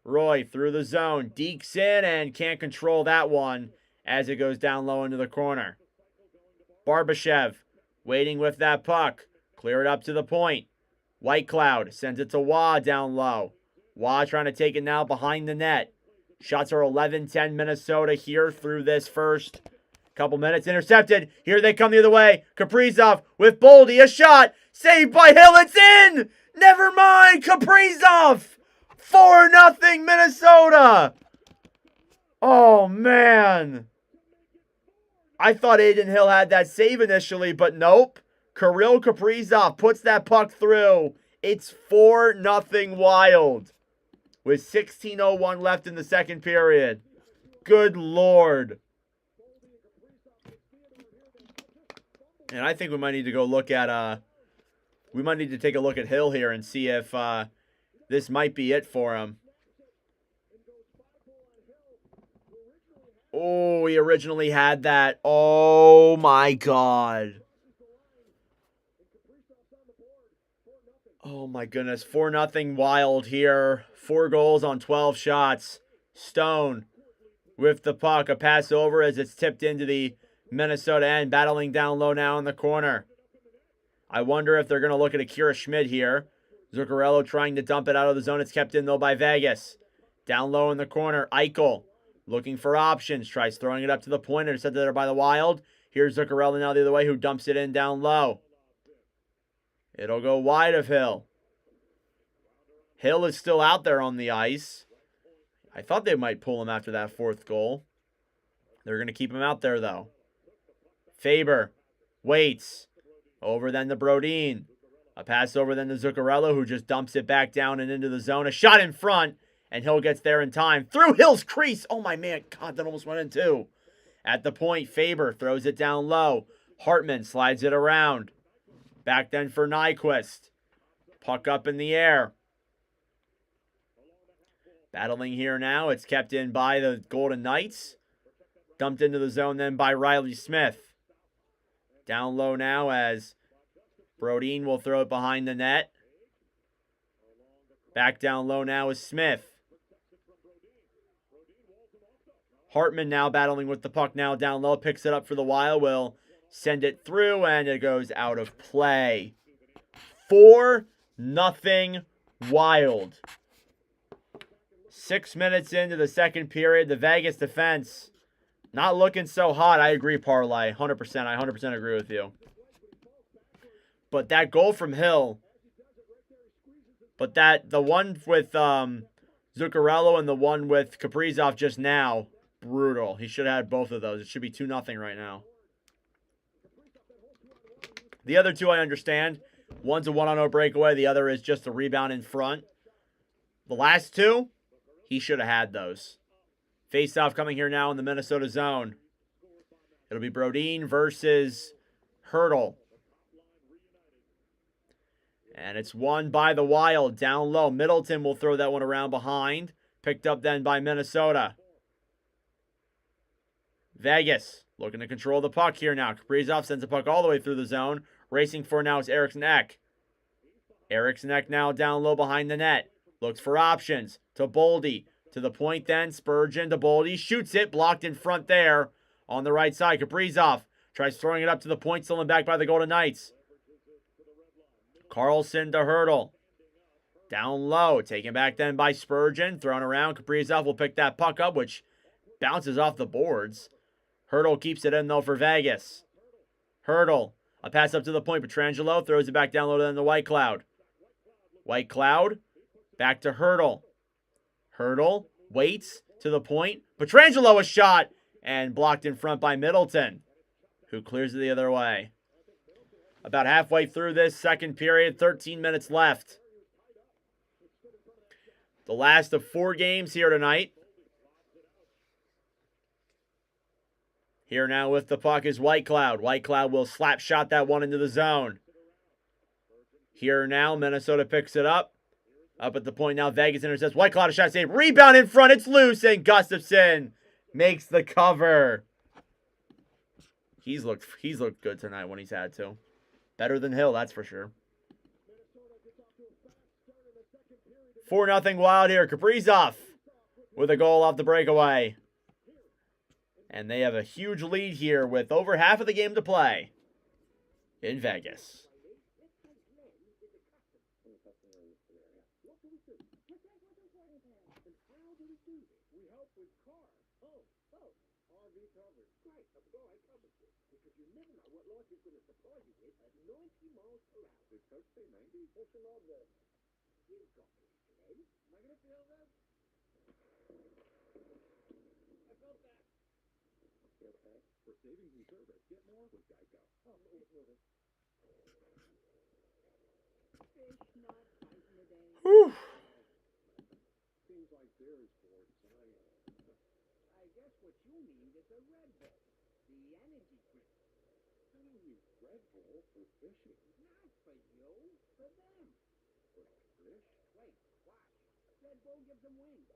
Roy through the zone. Dekes in and can't control that one as it goes down low into the corner. Barbashev waiting with that puck. Clear it up to the point. Whitecloud sends it to Waugh down low. Waugh trying to take it now behind the net. Shots are 11-10 Minnesota here through this first couple minutes. Intercepted. Here they come the other way. Kaprizov with Boldy. A shot. Saved by Hill. It's in. Never mind. Kaprizov. 4-0 Minnesota. Oh, man. I thought Aiden Hill had that save initially, but nope. Kirill Kaprizov puts that puck through. It's 4-0 Wild with 16:01 left in the second period. Good Lord. And I think we might need to go look at, we might need to take a look at Hill here and see if this might be it for him. Oh, he originally had that. Oh, my God. Oh, my goodness. 4-0 Wild here. 4 goals on 12 shots. Stone with the puck. A pass over as it's tipped into the Minnesota end. Battling down low now in the corner. I wonder if they're going to look at Akira Schmid here. Zuccarello trying to dump it out of the zone. It's kept in, though, by Vegas. Down low in the corner, Eichel looking for options. Tries throwing it up to the point. Intercepted there by the Wild. Here's Zuccarello now the other way, who dumps it in down low. It'll go wide of Hill. Hill is still out there on the ice. I thought they might pull him after that fourth goal. They're going to keep him out there, though. Faber waits. Over then to Brodin. A pass over then to Zuccarello, who just dumps it back down and into the zone. A shot in front, and Hill gets there in time. Through Hill's crease. Oh, my man. God, that almost went in, too. At the point, Faber throws it down low. Hartman slides it around. Back then for Nyquist. Puck up in the air. Battling here now. It's kept in by the Golden Knights. Dumped into the zone then by Riley Smith. Down low now as Brodin will throw it behind the net. Back down low now is Smith. Hartman now battling with the puck now down low. Picks it up for the Wild. Will send it through, and it goes out of play. 4-0 Wild. 6 minutes into the second period. The Vegas defense not looking so hot. I agree, Parlay. 100%. I 100% agree with you. But that goal from Hill, the one with Zuccarello and the one with Kaprizov just now, brutal. He should have had both of those. It should be 2-0 right now. The other two I understand. One's a 1-0 breakaway. The other is just a rebound in front. The last two, he should have had those. Face-off coming here now in the Minnesota zone. It'll be Brodin versus Hertl. And it's won by the Wild down low. Middleton will throw that one around behind. Picked up then by Minnesota. Vegas looking to control the puck here now. Kaprizov sends the puck all the way through the zone. Racing for now is Eriksson Ek. Eriksson Ek now down low behind the net. Looks for options. To Boldy. To the point then. Spurgeon to Boldy. Shoots it. Blocked in front there. On the right side. Kaprizov tries throwing it up to the point. Stolen back by the Golden Knights. Carlson to Hertl. Down low. Taken back then by Spurgeon. Thrown around. Kaprizov will pick that puck up, which bounces off the boards. Hertl keeps it in, though, for Vegas. Hertl. A pass up to the point. Pietrangelo throws it back down low to the White Cloud. White Cloud. Back to Hertl. Hertl waits to the point. Pietrangelo a shot. And blocked in front by Middleton, who clears it the other way. About halfway through this second period, 13 minutes left. The last of 4 games here tonight. Here now with the puck is White Cloud. White Cloud will slap shot that one into the zone. Here now, Minnesota picks it up. Up at the point now, Vegas intercepts. White Cloud a shot save. Rebound in front. It's loose, and Gustafsson makes the cover. He's looked good tonight when he's had to. Better than Hill, that's for sure. 4-0 Wild here. Kaprizov with a goal off the breakaway. And they have a huge lead here with over half of the game to play in Vegas. For savings and service, get more with Geico. Whew. Seems like there's more science. I guess what you need is a Red Bull, the energy drink. I don't use Red Bull for fishing. Not for you, for them. For fish? Wait, watch. Red Bull gives them wings.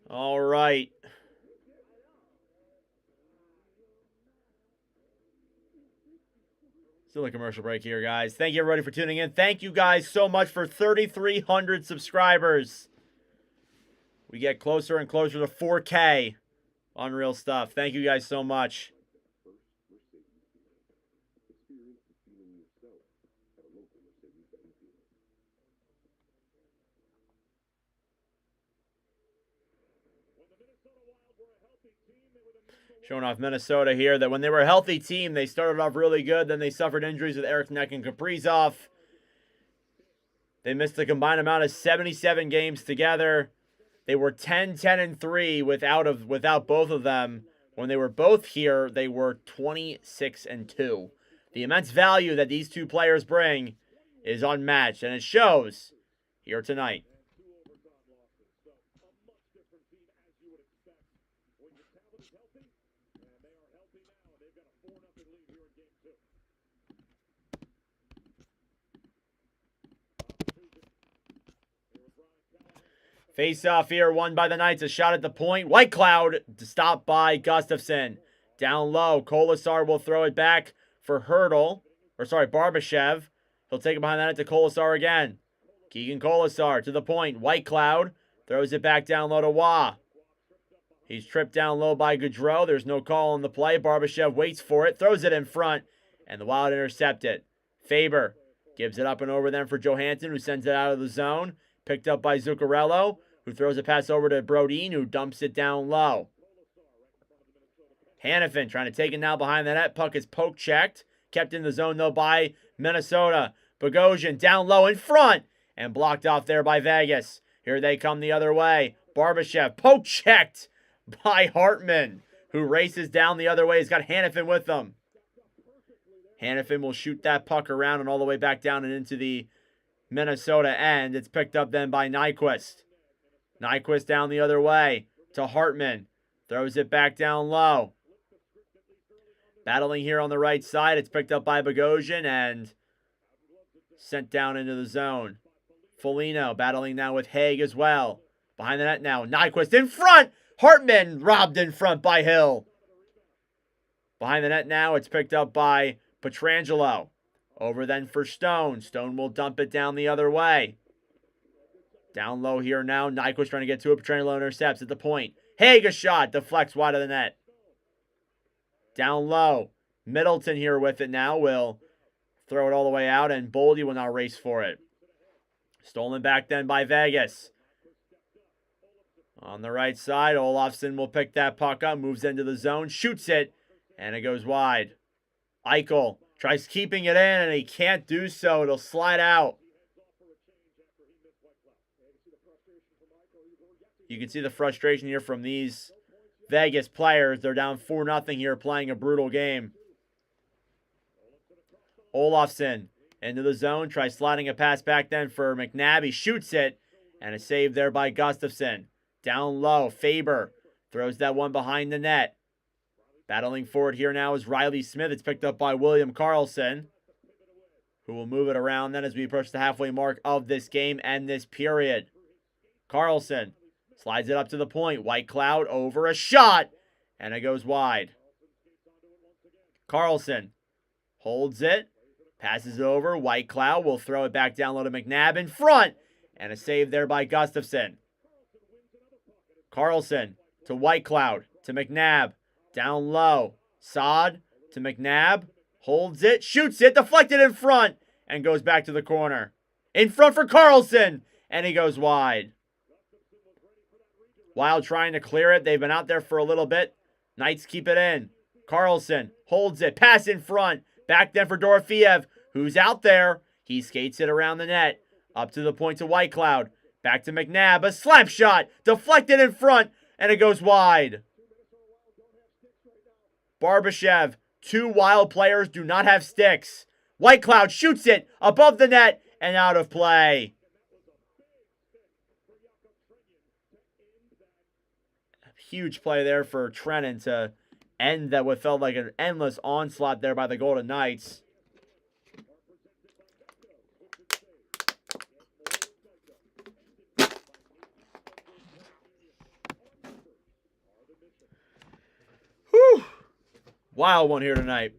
All right. Still a commercial break here, guys. Thank you, everybody, for tuning in. Thank you guys so much for 3,300 subscribers. We get closer and closer to 4K. Unreal stuff. Thank you guys so much. Showing off Minnesota here, that when they were a healthy team, they started off really good. Then they suffered injuries with Eric Neck and Kaprizov. They missed a combined amount of 77 games together. They were 10-10-3 without both of them. When they were both here, they were 26-2. The immense value that these two players bring is unmatched, and it shows here tonight. Face off here, won by the Knights. A shot at the point. White Cloud to stop by Gustafsson. Down low. Kolasar will throw it back for Barbashev. He'll take it behind the net to Kolasar again. Keegan Kolasar to the point. White Cloud throws it back down low to Wah. He's tripped down low by Gaudreau. There's no call on the play. Barbashev waits for it. Throws it in front. And the Wild intercept it. Faber gives it up and over then for Johansson, who sends it out of the zone. Picked up by Zuccarello, who throws a pass over to Brodin, who dumps it down low. Hannafin trying to take it now behind the net. Puck is poke checked. Kept in the zone, though, by Minnesota. Bogosian down low in front. And blocked off there by Vegas. Here they come the other way. Barbashev poke checked by Hartman, who races down the other way. He's got Hannafin with him. Hannafin will shoot that puck around and all the way back down and into the Minnesota end. It's picked up then by Nyquist. Nyquist down the other way to Hartman. Throws it back down low. Battling here on the right side. It's picked up by Bogosian and sent down into the zone. Foligno battling now with Haig as well. Behind the net now. Nyquist in front. Hartman robbed in front by Hill. Behind the net now. It's picked up by Pietrangelo. Over then for Stone. Stone will dump it down the other way. Down low here now. Nyquist trying to get to it. Pietrangelo intercepts at the point. Haig a shot. Deflects wide of the net. Down low. Middleton here with it now. Will throw it all the way out. And Boldy will now race for it. Stolen back then by Vegas. On the right side. Olofsson will pick that puck up. Moves into the zone. Shoots it. And it goes wide. Eichel tries keeping it in, and he can't do so. It'll slide out. You can see the frustration here from these Vegas players. They're down 4-0 here, playing a brutal game. Olofsson into the zone. Tries sliding a pass back then for McNabb. He shoots it, and a save there by Gustafsson. Down low, Faber throws that one behind the net. Battling for it here now is Riley Smith. It's picked up by William Karlsson, who will move it around then as we approach the halfway mark of this game and this period. Karlsson slides it up to the point. White Cloud over a shot, and it goes wide. Karlsson holds it, passes it over. White Cloud will throw it back down low to McNabb in front, and a save there by Gustafsson. Karlsson to White Cloud to McNabb. Down low. Saad to McNabb. Holds it. Shoots it. Deflected in front. And goes back to the corner. In front for Karlsson. And he goes wide. Wild trying to clear it. They've been out there for a little bit. Knights keep it in. Karlsson holds it. Pass in front. Back then for Dorofeev, who's out there. He skates it around the net. Up to the point to White Cloud. Back to McNabb. A slap shot. Deflected in front. And it goes wide. Barbashev. Two Wild players do not have sticks. White Cloud shoots it above the net and out of play. Huge play there for Trennan to end that what felt like an endless onslaught there by the Golden Knights. Whew. Wild one here tonight.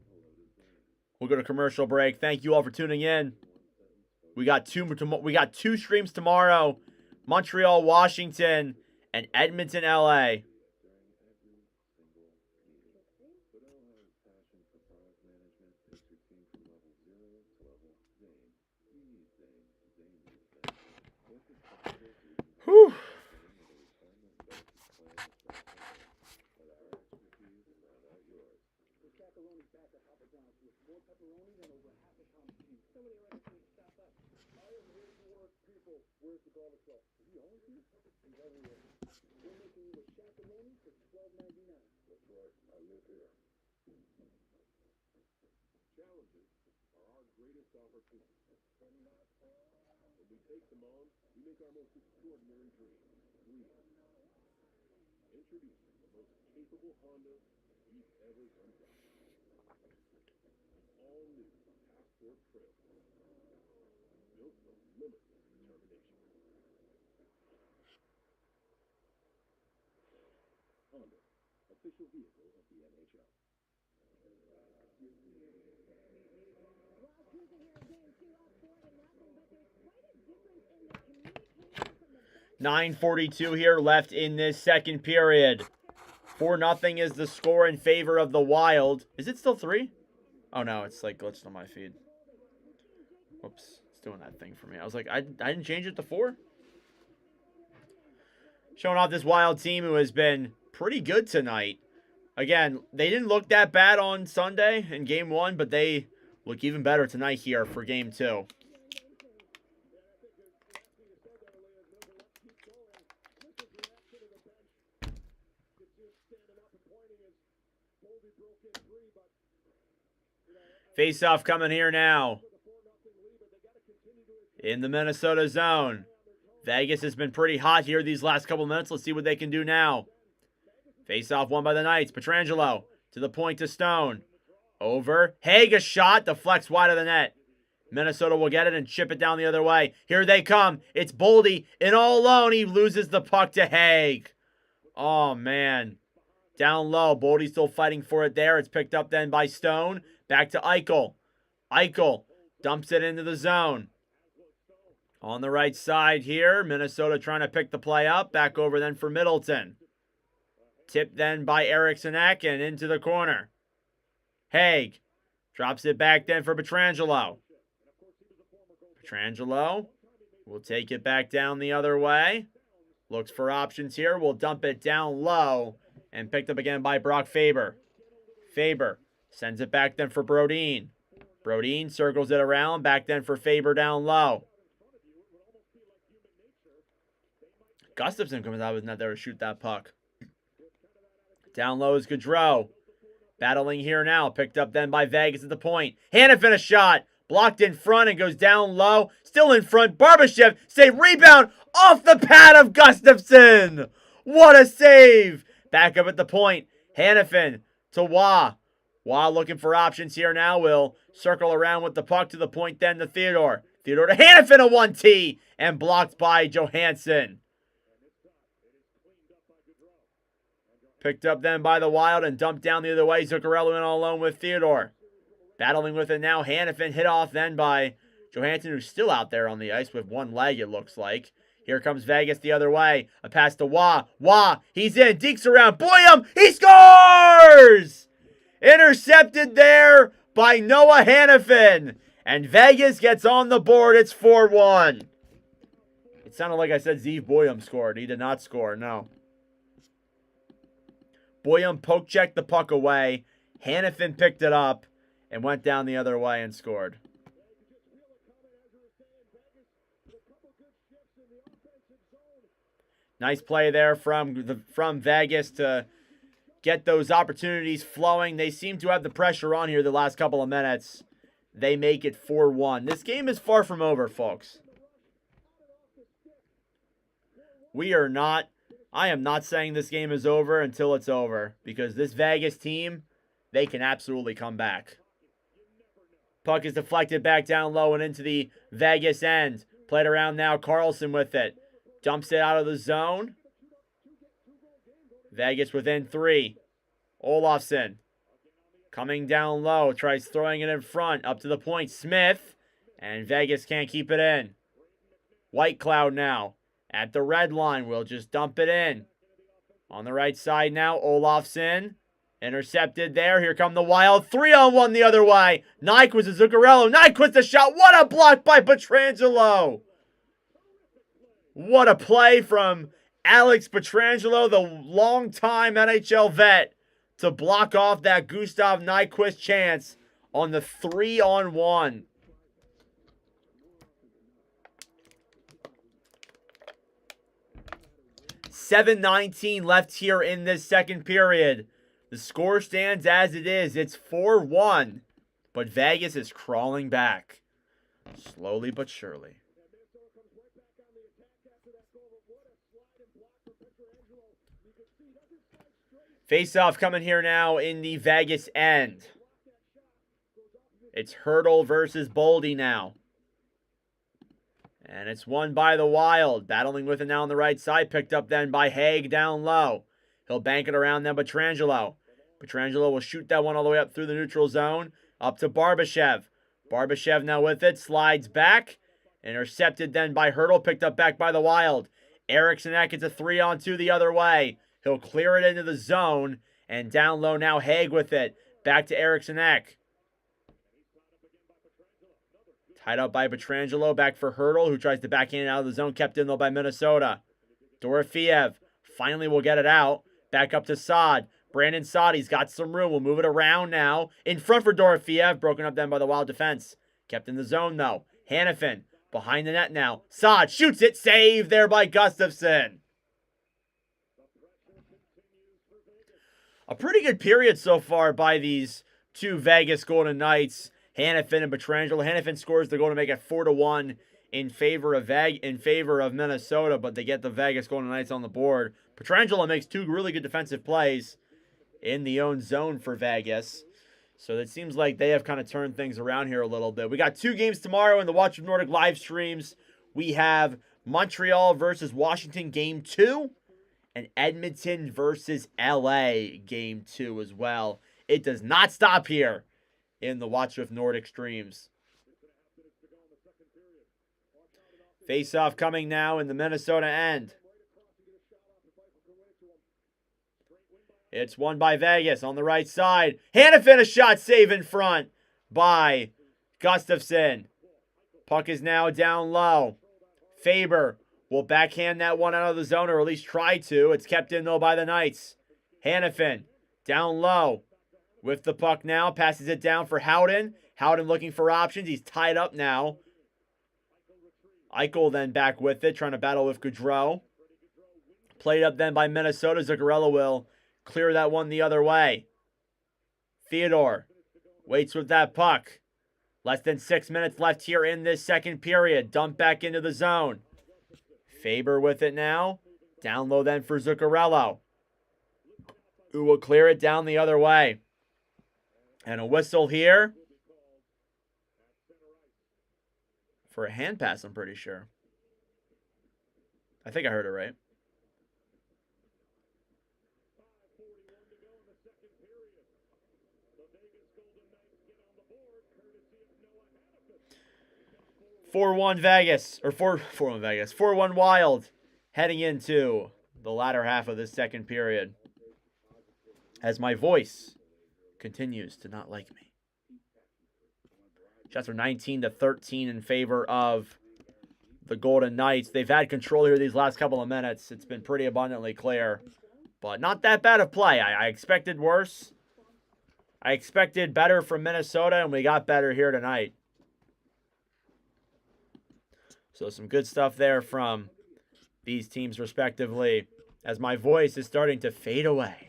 We'll go to commercial break. Thank you all for tuning in. We got two streams tomorrow. Montreal, Washington, and Edmonton, LA. Whew. Where's the garlic sauce? Is he home here? He's everywhere. We're making you a shakaroni for $12.99. That's right. I live here. Challenges are our greatest opportunity. When we take them on, we make our most extraordinary dreams real. Introducing the most capable Honda we've ever done. All new Passport Trail. Built for limitless determination. Honda, official vehicle of the NHL. While cruising here in game 2 up 4-0, but there's quite a difference in the communication from the bench. 9:42 here left in this second period. 4-0 is the score in favor of the Wild. Is it still 3? Oh no, it's like glitched on my feed. Whoops, it's doing that thing for me. I was like, I didn't change it to 4. Showing off this Wild team who has been pretty good tonight. Again, they didn't look that bad on Sunday in game 1, but they look even better tonight here for game 2. Face-off coming here now. In the Minnesota zone. Vegas has been pretty hot here these last couple minutes. Let's see what they can do now. Face-off won by the Knights. Pietrangelo to the point to Stone. Over. Haig, a shot. Deflects wide of the net. Minnesota will get it and chip it down the other way. Here they come. It's Boldy. And all alone, he loses the puck to Haig. Oh, man. Down low. Boldy still fighting for it there. It's picked up then by Stone. Back to Eichel. Eichel dumps it into the zone. On the right side here, Minnesota trying to pick the play up. Back over then for Middleton. Tipped then by Eriksson Ek and into the corner. Haig drops it back then for Pietrangelo. Pietrangelo will take it back down the other way. Looks for options here. Will dump it down low and picked up again by Brock Faber. Faber sends it back then for Brodin. Brodin circles it around. Back then for Faber down low. Gustafsson comes out with net there to shoot that puck. Down low is Gaudreau. Battling here now. Picked up then by Vegas at the point. Hanifin a shot. Blocked in front and goes down low. Still in front. Barbashev. Save. Rebound. Off the pad of Gustafsson. What a save. Back up at the point. Hanifin to Wah. Wah looking for options here now. Will circle around with the puck to the point then to Theodore. Theodore to Hanifin, a 1-T. And blocked by Johansson. Picked up then by the Wild and dumped down the other way. Zuccarello in all alone with Theodore. Battling with it now. Hanifin hit off then by Johansson, who's still out there on the ice with one leg, it looks like. Here comes Vegas the other way. A pass to Wah. Wah, he's in. Deeks around. Boyum, he scores! Intercepted there by Noah Hanifin. And Vegas gets on the board. It's 4-1. It sounded like I said Zeev Boyum scored. He did not score, no. Boyum poke-checked the puck away. Hanifin picked it up and went down the other way and scored. Nice play there from Vegas to get those opportunities flowing. They seem to have the pressure on here the last couple of minutes. They make it 4-1. This game is far from over, folks. I am not saying this game is over until it's over, because this Vegas team, they can absolutely come back. Puck is deflected back down low and into the Vegas end. Played around now. Carlson with it. Dumps it out of the zone. Vegas within 3. Olofsson coming down low. Tries throwing it in front. Up to the point. Smith. And Vegas can't keep it in. White Cloud now. at the red line. We'll just dump it in. On the right side now, Olofsson. Intercepted there. Here come the Wild. 3-on-1 the other way. Nyquist to Zuccarello. Nyquist a shot. What a block by Pietrangelo. What a play from Alex Pietrangelo, the longtime NHL vet, to block off that Gustav Nyquist chance on the 3-on-1. .7:19 left here in this second period. The score stands as it is. It's 4-1. But Vegas is crawling back. Slowly but surely. Face-off coming here now in the Vegas end. It's Hertl versus Boldy now. And it's won by the Wild. Battling with it now on the right side. Picked up then by Haig down low. He'll bank it around then Pietrangelo. Pietrangelo will shoot that one all the way up through the neutral zone. Up to Barbashev. Barbashev now with it. Slides back. Intercepted then by Hertl. Picked up back by the Wild. Eriksson gets a 3-on-2 the other way. He'll clear it into the zone. And down low now Haig with it. Back to Eriksson. Tied up by Pietrangelo. Back for Hertl, who tries to backhand it out of the zone. Kept in though by Minnesota. Dorofeev finally will get it out. Back up to Saad. Brandon Saad, he's got some room. We'll move it around now. In front for Dorofeev. Broken up then by the Wild defense. Kept in the zone though. Hannafin behind the net now. Saad shoots it. Saved there by Gustafsson. A pretty good period so far by these two Vegas Golden Knights. Hannafin and Pietrangelo. Hannafin scores the goal to make it 4-1 in favor of Minnesota, but they get the Vegas Golden Knights on the board. Pietrangelo makes two really good defensive plays in the own zone for Vegas. So it seems like they have kind of turned things around here a little bit. We got two games tomorrow in the Watch With Nordic live streams. We have Montreal versus Washington game 2 and Edmonton versus LA game 2 as well. It does not stop here in the Watch With Nordic streams. Face-off coming now in the Minnesota end. It's won by Vegas on the right side. Hannafin a shot save in front by Gustafsson. Puck is now down low. Faber will backhand that one out of the zone, or at least try to. It's kept in though by the Knights. Hannafin down low with the puck now. Passes it down for Howden. Howden looking for options. He's tied up now. Eichel then back with it, trying to battle with Gaudreau. Played up then by Minnesota. Zuccarello will clear that one the other way. Theodore waits with that puck. Less than 6 minutes left here in this second period. Dump back into the zone. Faber with it now. Down low then for Zuccarello, who will clear it down the other way. And a whistle here for a hand pass, I'm pretty sure. I think I heard it right. .4-1 Vegas, or 4-1 Vegas, 4-1 Wild, heading into the latter half of this second period. As my voice continues to not like me. Shots are 19-13 in favor of the Golden Knights. They've had control here these last couple of minutes. It's been pretty abundantly clear, but not that bad of play. I expected worse. I expected better from Minnesota, and we got better here tonight. So some good stuff there from these teams respectively, as my voice is starting to fade away.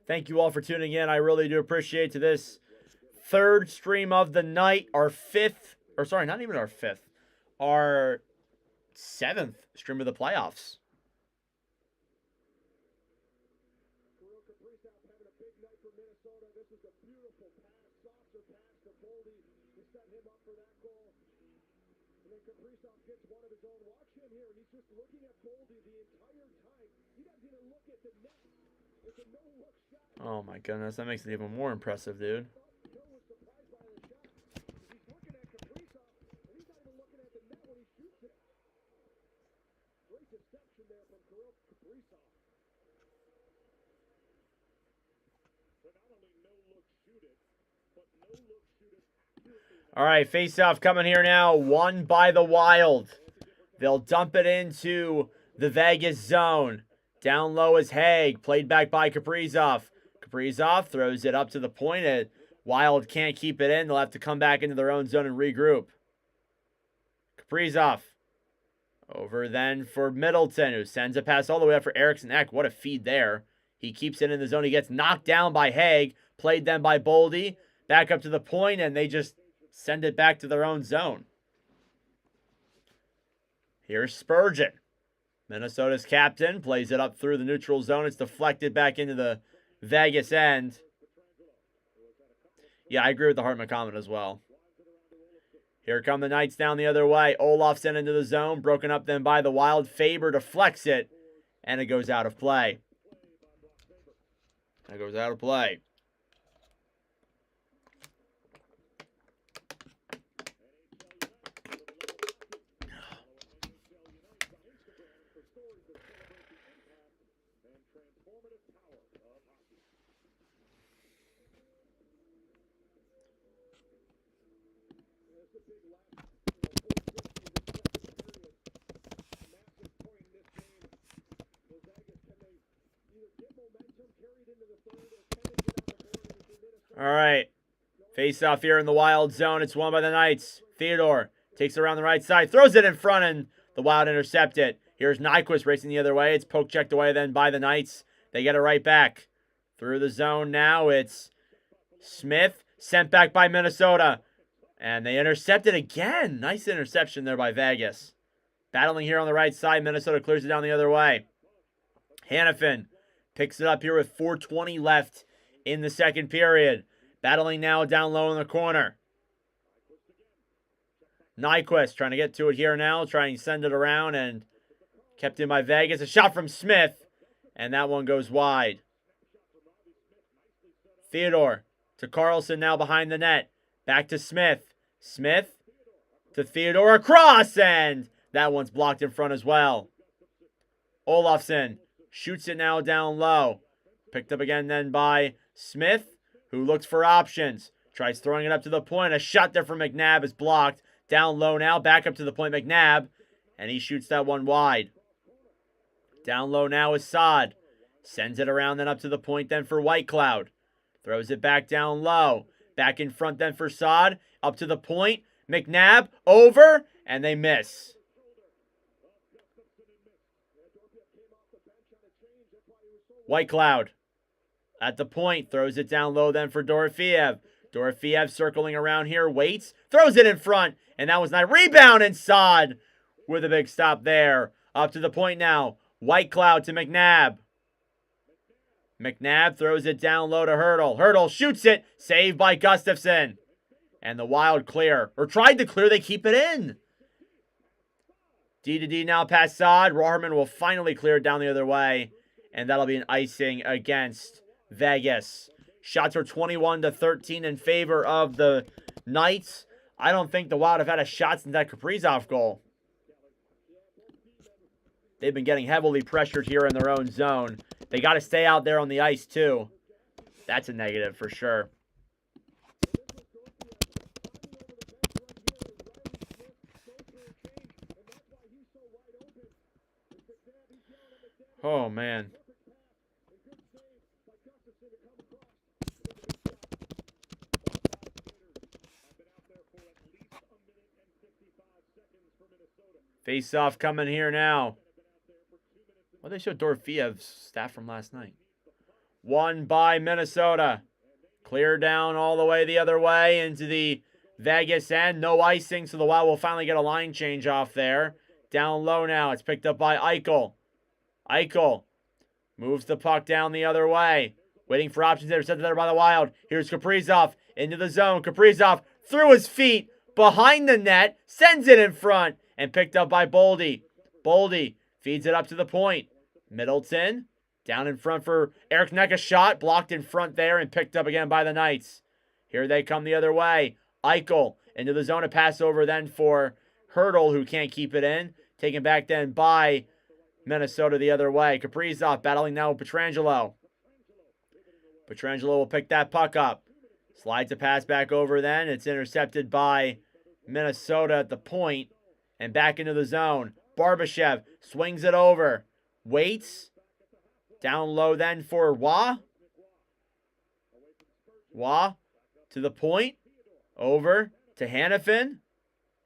Thank you all for tuning in. I really do appreciate to this third stream of the night. Our fifth, or sorry, not even our fifth. Our 7th stream of the playoffs. Kirill Kaprizov having a big night for Minnesota. This is a beautiful pass, saucer pass to Boldy to set him up for that goal. And then Kaprizov gets one of his own. Watch him here, and he's just looking at Boldy the entire time. He doesn't even look at the net. It's a no-look shot. Oh my goodness, that makes it even more impressive, dude. Joe was surprised by the shot. He's looking at Kaprizov, and he's not even looking at the net when he shoots it. Great deception there from Kirill Kaprizov. So not only no-look shoot it, but no-look shoot it accurately. All right, face-off coming here now. Won by the Wild. They'll dump it into the Vegas zone. Down low is Haig. Played back by Kaprizov. Kaprizov throws it up to the point. And Wild can't keep it in. They'll have to come back into their own zone and regroup. Kaprizov. Over then for Middleton, who sends a pass all the way up for Eriksson Ek. What a feed there. He keeps it in the zone. He gets knocked down by Haig. Played then by Boldy. Back up to the point, and they just send it back to their own zone. Here's Spurgeon. Minnesota's captain plays it up through the neutral zone. It's deflected back into the Vegas end. Yeah, I agree with the Hartman comment as well. Here come the Knights down the other way. Olofsson into the zone. Broken up then by the Wild. Faber deflects it. And it goes out of play. It goes out of play. All right. Face off here in the Wild zone. It's won by the Knights. Theodore takes it around the right side. Throws it in front, and the Wild intercept it. Here's Nyquist racing the other way. It's poke checked away then by the Knights. They get it right back. Through the zone now. It's Smith. Sent back by Minnesota. And they intercept it again. Nice interception there by Vegas. Battling here on the right side. Minnesota clears it down the other way. Hannafin picks it up here with 4:20 left in the second period. Battling now down low in the corner. Nyquist trying to get to it here now. Trying to send it around and kept in by Vegas. A shot from Smith. And that one goes wide. Theodore to Carlson now behind the net. Back to Smith. Smith to Theodore across. And that one's blocked in front as well. Olofsson shoots it now down low. Picked up again then by Smith, who looks for options. Tries throwing it up to the point. A shot there from McNabb is blocked. Down low now. Back up to the point, McNabb. And he shoots that one wide. Down low now is Saad. Sends it around then up to the point then for Whitecloud. Throws it back down low. Back in front then for Saad. Up to the point. McNabb over. And they miss. Whitecloud at the point. Throws it down low then for Dorofeev. Dorofeev circling around here. Waits. Throws it in front. And that was not. Rebound and Saad with a big stop there. Up to the point now. Whitecloud to McNabb. McNabb throws it down low to Hertl. Hertl shoots it. Saved by Gustafsson. And the Wild clear. Or tried to clear. They keep it in. D to D now past Saad. Rohrman will finally clear it down the other way. And that'll be an icing against Vegas. Shots are 21-13 in favor of the Knights. I don't think the Wild have had a shot since that Kaprizov goal. They've been getting heavily pressured here in their own zone. They got to stay out there on the ice, too. That's a negative for sure. Oh, man. Face-off coming here now. Well, they showed Dorofeev's stat from last night. Won by Minnesota. Clear down all the way the other way into the Vegas end. No icing, so the Wild will finally get a line change off there. down low now. It's picked up by Eichel. Eichel moves the puck down the other way. Waiting for options there. Intercepted there by the Wild. Here's Kaprizov into the zone. Kaprizov through his feet. Behind the net. Sends it in front. And picked up by Boldy. Boldy feeds it up to the point. Middleton down in front for Eric Neck. A shot. Blocked in front there and picked up again by the Knights. Here they come the other way. Eichel into the zone. A pass over then for Hurdle, who can't keep it in. Taken back then by Minnesota the other way. Kaprizov battling now with Pietrangelo. Pietrangelo will pick that puck up. Slides a pass back over then. It's intercepted by Minnesota at the point. And back into the zone. Barbashev swings it over. Waits. Down low then for Wah. Wah to the point. Over to Hannafin.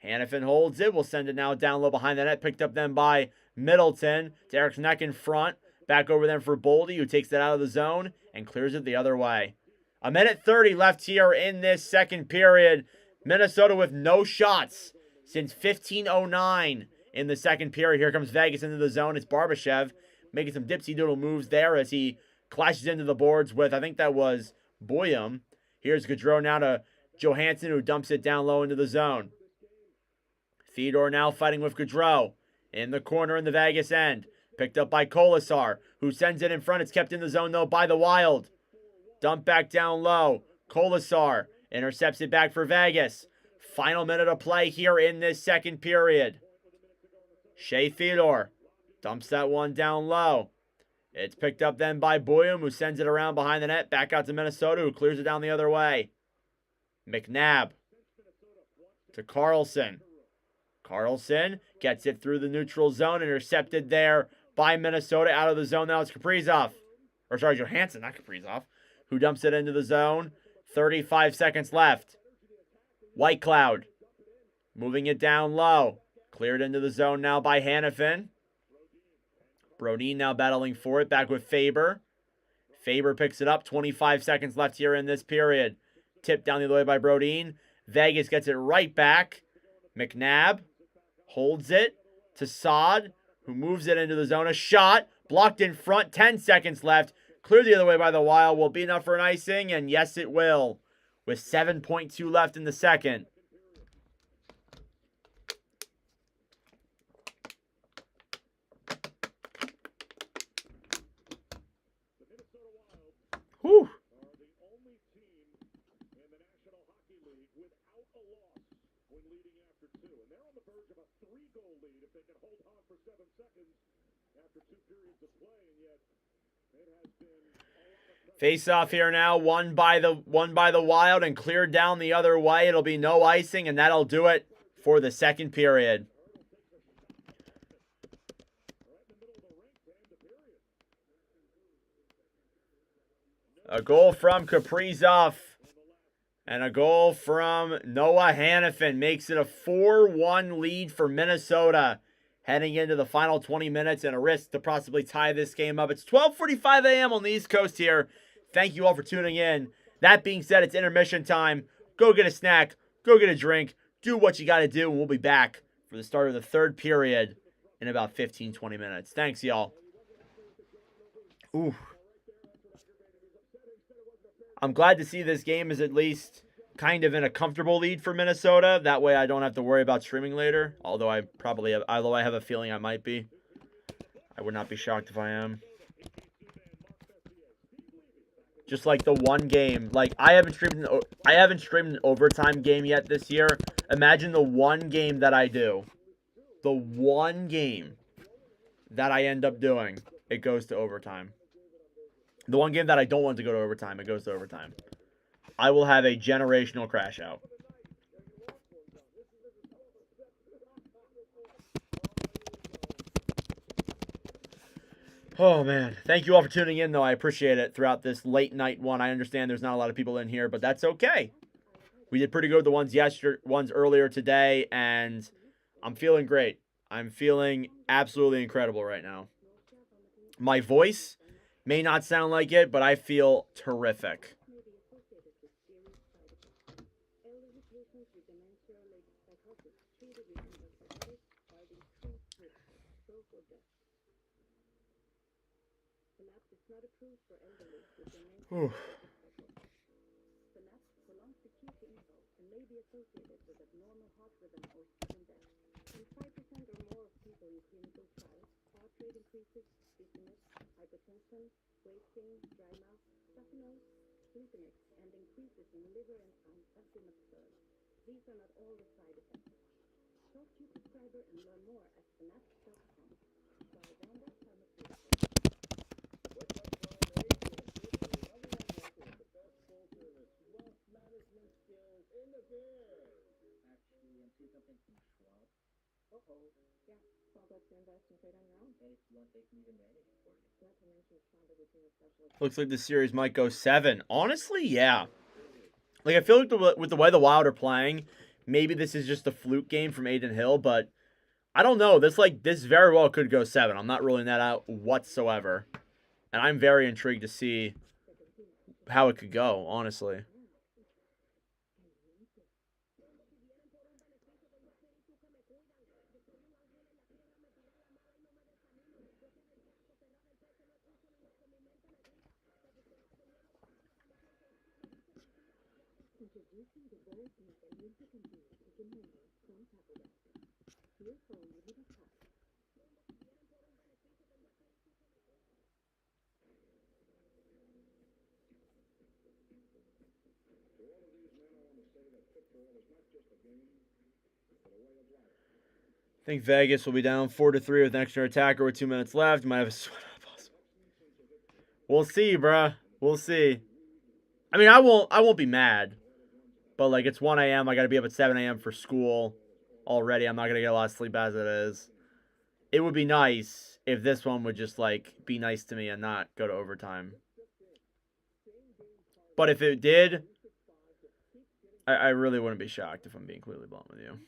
Hannafin holds it. We'll send it now down low behind the net. Picked up then by Middleton. Derek's neck in front. Back over then for Boldy, who takes it out of the zone and clears it the other way. 1:30 left here in this second period. Minnesota with no shots since 15:09 in the second period. Here comes Vegas into the zone. It's Barbashev making some dipsy doodle moves there as he clashes into the boards with, I think that was Boyum. Here's Gaudreau now to Johansson, who dumps it down low into the zone. Theodore now fighting with Gaudreau. In the corner in the Vegas end. Picked up by Kolasar, who sends it in front. It's kept in the zone, though, by the Wild. Dump back down low. Kolasar intercepts it back for Vegas. Final minute of play here in this second period. Shea Theodore dumps that one down low. It's picked up then by Boyum, who sends it around behind the net. Back out to Minnesota, who clears it down the other way. McNabb to Carlson. Carlson gets it through the neutral zone. Intercepted there by Minnesota out of the zone. Now it's Kaprizov. Or sorry, Johansson, not Kaprizov. Who dumps it into the zone. 35 seconds left. Whitecloud moving it down low. Cleared into the zone now by Hannafin. Brodin now battling for it. Back with Faber. Faber picks it up. 25 seconds left here in this period. Tipped down the other way by Brodin. Vegas gets it right back. McNabb holds it to Saad, who moves it into the zone. A shot blocked in front. 10 seconds left. Cleared the other way by the Wild. Will be enough for an icing, and yes, it will. With 7.2 left in the second. Whew. Face off here now, won by the Wild and cleared down the other way. It'll be no icing, and that'll do it for the second period. A goal from Kaprizov and a goal from Noah Hannafin makes it a 4-1 lead for Minnesota heading into the final 20 minutes and a risk to possibly tie this game up. It's 12:45 a.m. on the East Coast here. Thank you all for tuning in. That being said, it's intermission time. Go get a snack. Go get a drink. Do what you got to do, and we'll be back for the start of the third period in about 15-20 minutes. Thanks, y'all. Ooh. I'm glad to see this game is at least kind of in a comfortable lead for Minnesota. That way I don't have to worry about streaming later. Although I have a feeling I might be. I would not be shocked if I am. Just like the one game, like I haven't streamed an overtime game yet this year. Imagine the one game that I do. The one game that I end up doing, it goes to overtime. The one game that I don't want to go to overtime, it goes to overtime. I will have a generational crash out. Oh, man. Thank you all for tuning in, though. I appreciate it throughout this late night one. I understand there's not a lot of people in here, but that's okay. We did pretty good with the ones earlier today, and I'm feeling great. I'm feeling absolutely incredible right now. My voice may not sound like it, but I feel terrific. Whew. Looks like the series might go 7. Honestly, yeah. Like, I feel like with the way the Wild are playing, maybe this is just a fluke game from Aiden Hill, but I don't know. This very well could go 7. I'm not ruling that out whatsoever. And I'm very intrigued to see how it could go, honestly. I think Vegas will be down 4-3 with an extra attacker with 2 minutes left. Might have a sweat up. We'll see, bruh. We'll see. I mean, I won't be mad. But like, it's 1 a.m. I gotta be up at 7 a.m. for school already. I'm not gonna get a lot of sleep as it is. It would be nice if this one would just like be nice to me and not go to overtime. But if it did, I really wouldn't be shocked, if I'm being completely blunt with you.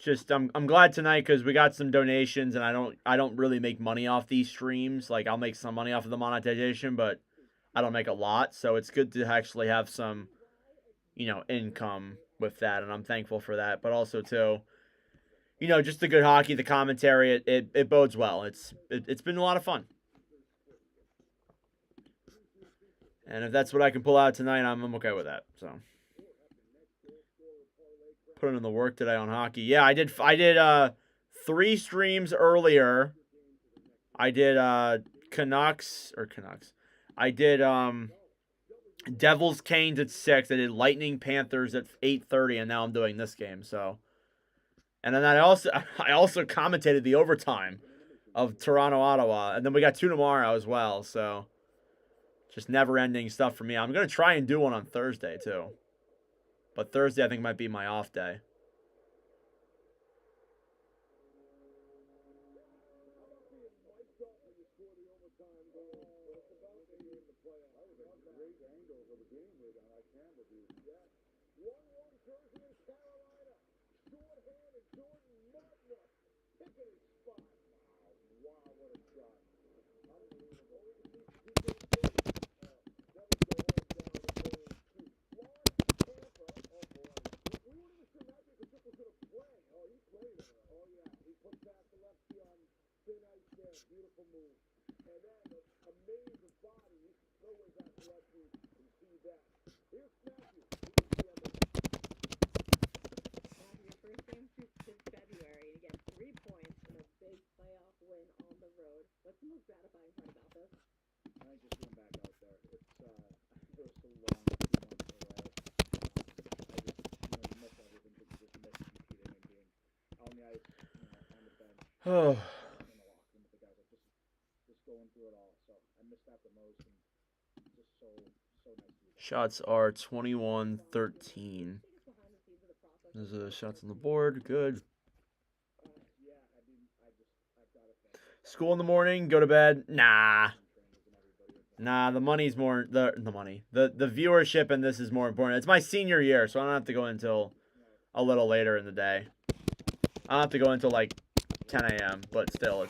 Just I'm glad tonight because we got some donations, and I don't really make money off these streams. Like, I'll make some money off of the monetization, but I don't make a lot. So it's good to actually have some, income with that, and I'm thankful for that. But also too, just the good hockey, the commentary, it bodes well. It's been a lot of fun. And if that's what I can pull out tonight, I'm okay with that. So put in the work today on hockey. Yeah, I did 3 streams earlier. I did Canucks. I did Devils Canes at 6. I did Lightning Panthers at 8:30, and now I'm doing this game. So, and then I also commentated the overtime of Toronto Ottawa, and then we got 2 tomorrow as well. So, just never-ending stuff for me. I'm gonna try and do one on Thursday too, but Thursday I think might be my off day. Beautiful move. And then amazing body. No way back to lefty and see that. Here's Matthew. Your first game since February, you get 3 points and a big playoff win on the road. What's the most gratifying part about this? I think just being back out there. It was so long, 2 months in a row. I just, you miss everything because you just miss competing and being on the ice, on the bench. Oh. Going through it all, so I missed that the most, and just so nice to be back. Shots are 21-13. There's shots on the board. Good. Yeah, I got it. School in the morning. Go to bed. Nah. The money's more the money. The viewership in this is more important. It's my senior year, so I don't have to go until a little later in the day. I don't have to go until like 10 a.m. But still,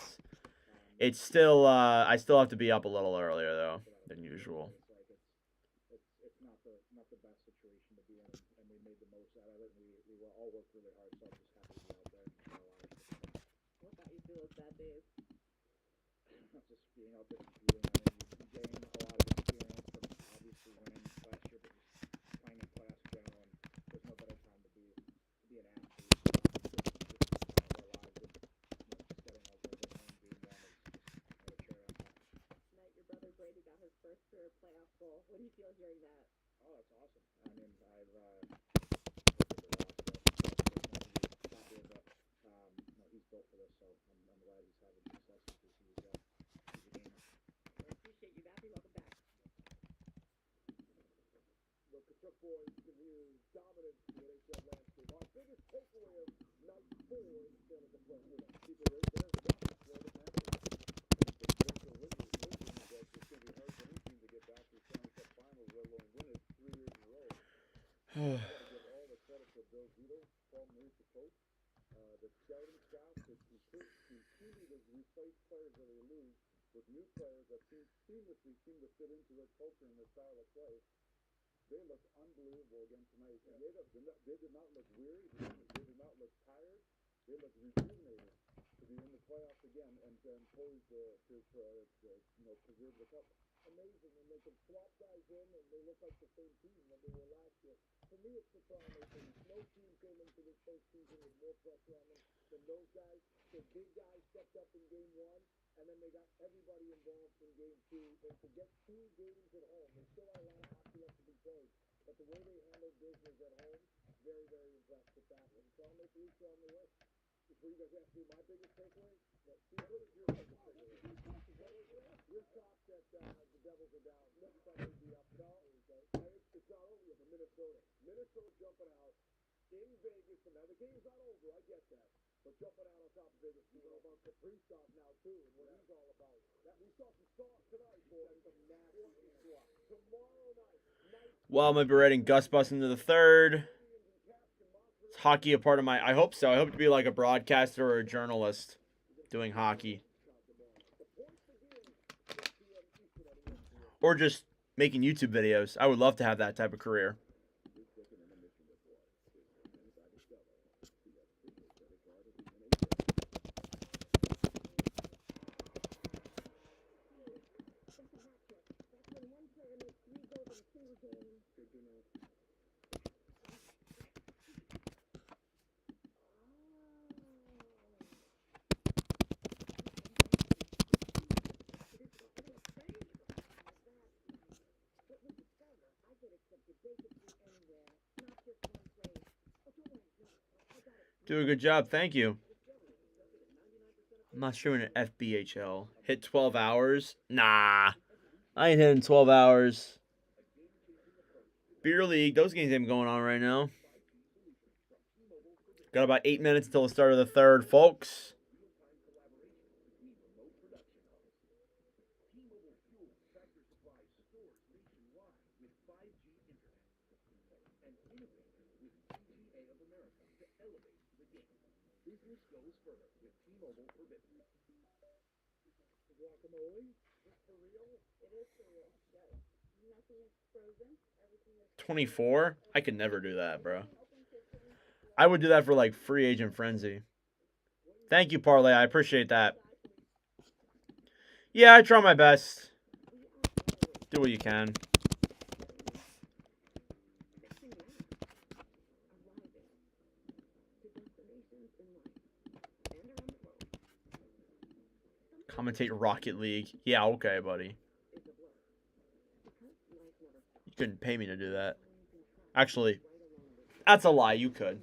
it's still I still have to be up a little earlier though than usual. It's not the best those bad days? Just being out there competing. I mean, you gain a lot of experience from obviously winning last year, but just playing in playoffs in general. And there's no better time to be an athlete. This is part of our lives, and just getting all those at home, being one is just another cherry on top. Tonight, your brother Brady got his first career playoff goal. What do you feel hearing that? Oh, that's awesome. I mean, I've worked with the Ross, so there's nothing to be happy about. He's built for this, so I'm glad he's having success because he's a gamer. I appreciate you, Vappy. Welcome back. The Kachuk boys continue dominance in the NHL landscape. Our biggest takeaway of night 4 in the Stanley Cup playoffs. Keep it right there. The Ducks, Florida Panthers. The potential lingering that it's going to be hard for any team to get back to the Stanley Cup finals, let alone win it 3 years in a row. I've got to give all the credit to Bill Zito, Paul Maurice, the coach, the scouting staff that continue to replace players that they lose with new players that seamlessly seem to fit into their culture and their style of play. They looked unbelievable again tonight. And they did not look weary. They did not look tired. They looked rejuvenated to be in the playoffs again and poised to preserve the cup. Amazing, and they can swap guys in, and they look like the same team that they were last year. For me, it's the combination. No team came into this postseason with more pressure on them than those guys. The big guys stepped up in game 1, and then they got everybody involved in game 2. And to get 2 games at home, there's still a lot of hockey left to be played. But the way they handled business at home, very, very impressed with that. And Sean McLeod's on the list. Before you guys ask me my biggest takeaway, Steve, what is your biggest takeaway? You're shocked that the Devils are down. Next time they'd be up. No, it's not over yet for Minnesota. Minnesota jumping out in Vegas. And now the game's not over. I get that. But jumping out on top of Vegas. We know about Kaprizov now, too, and what he's all about. We saw some stars tonight, boys. Some nasty stuff. Tomorrow night. Well, I'm going to be writing Gus Bus into the third. Is hockey a part of my... I hope so. I hope to be like a broadcaster or a journalist doing hockey. Or just making YouTube videos. I would love to have that type of career. Do a good job. Thank you. I'm not streaming an FBHL. Hit 12 hours? Nah. I ain't hitting 12 hours. Beer League. Those games ain't going on right now. Got about 8 minutes until the start of the third, folks. Guacamole? Is this for real? It is for real. Yes. Nothing is frozen. Everything is 24? I could never do that, bro. I would do that for like free agent frenzy. Thank you, Parlay. I appreciate that. Yeah, I try my best. Do what you can. Commentate Rocket League. Yeah, okay, buddy. You couldn't pay me to do that. Actually, that's a lie. You could.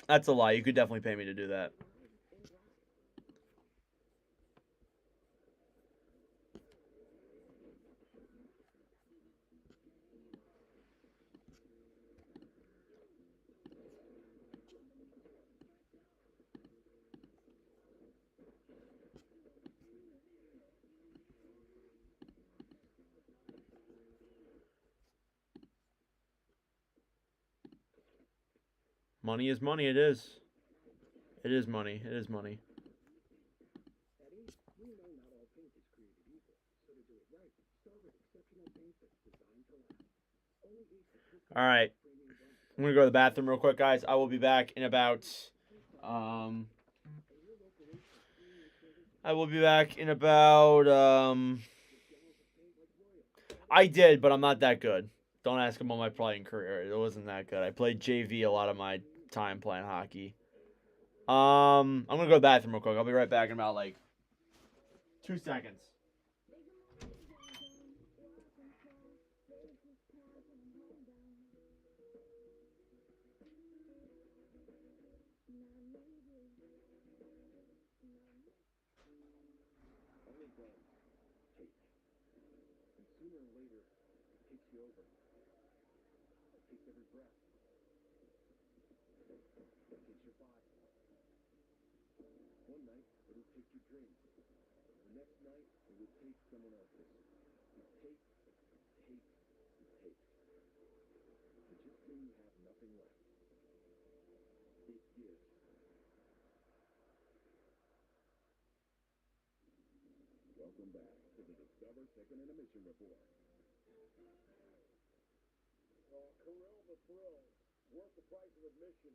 That's a lie. You could definitely pay me to do that. Money is money. It is. It is money. It is money. All right. I'm going to go to the bathroom real quick, guys. I will be back in about I will be back in about, I did, but I'm not that good. Don't ask him about my playing career. It wasn't that good. I played JV a lot of my time playing hockey. I'm going to go to the bathroom real quick. I'll be right back in about, like, 2 seconds. Only dogs take. And sooner or later, it takes you over. It takes every breath. It takes your body. One night, it'll take your dreams. The next night, it will take someone else's. You take, take, take. And just when you have nothing left, it gives. Welcome back to the Discover Second Intermission Report. Kirill the Thrill, worth the price of admission.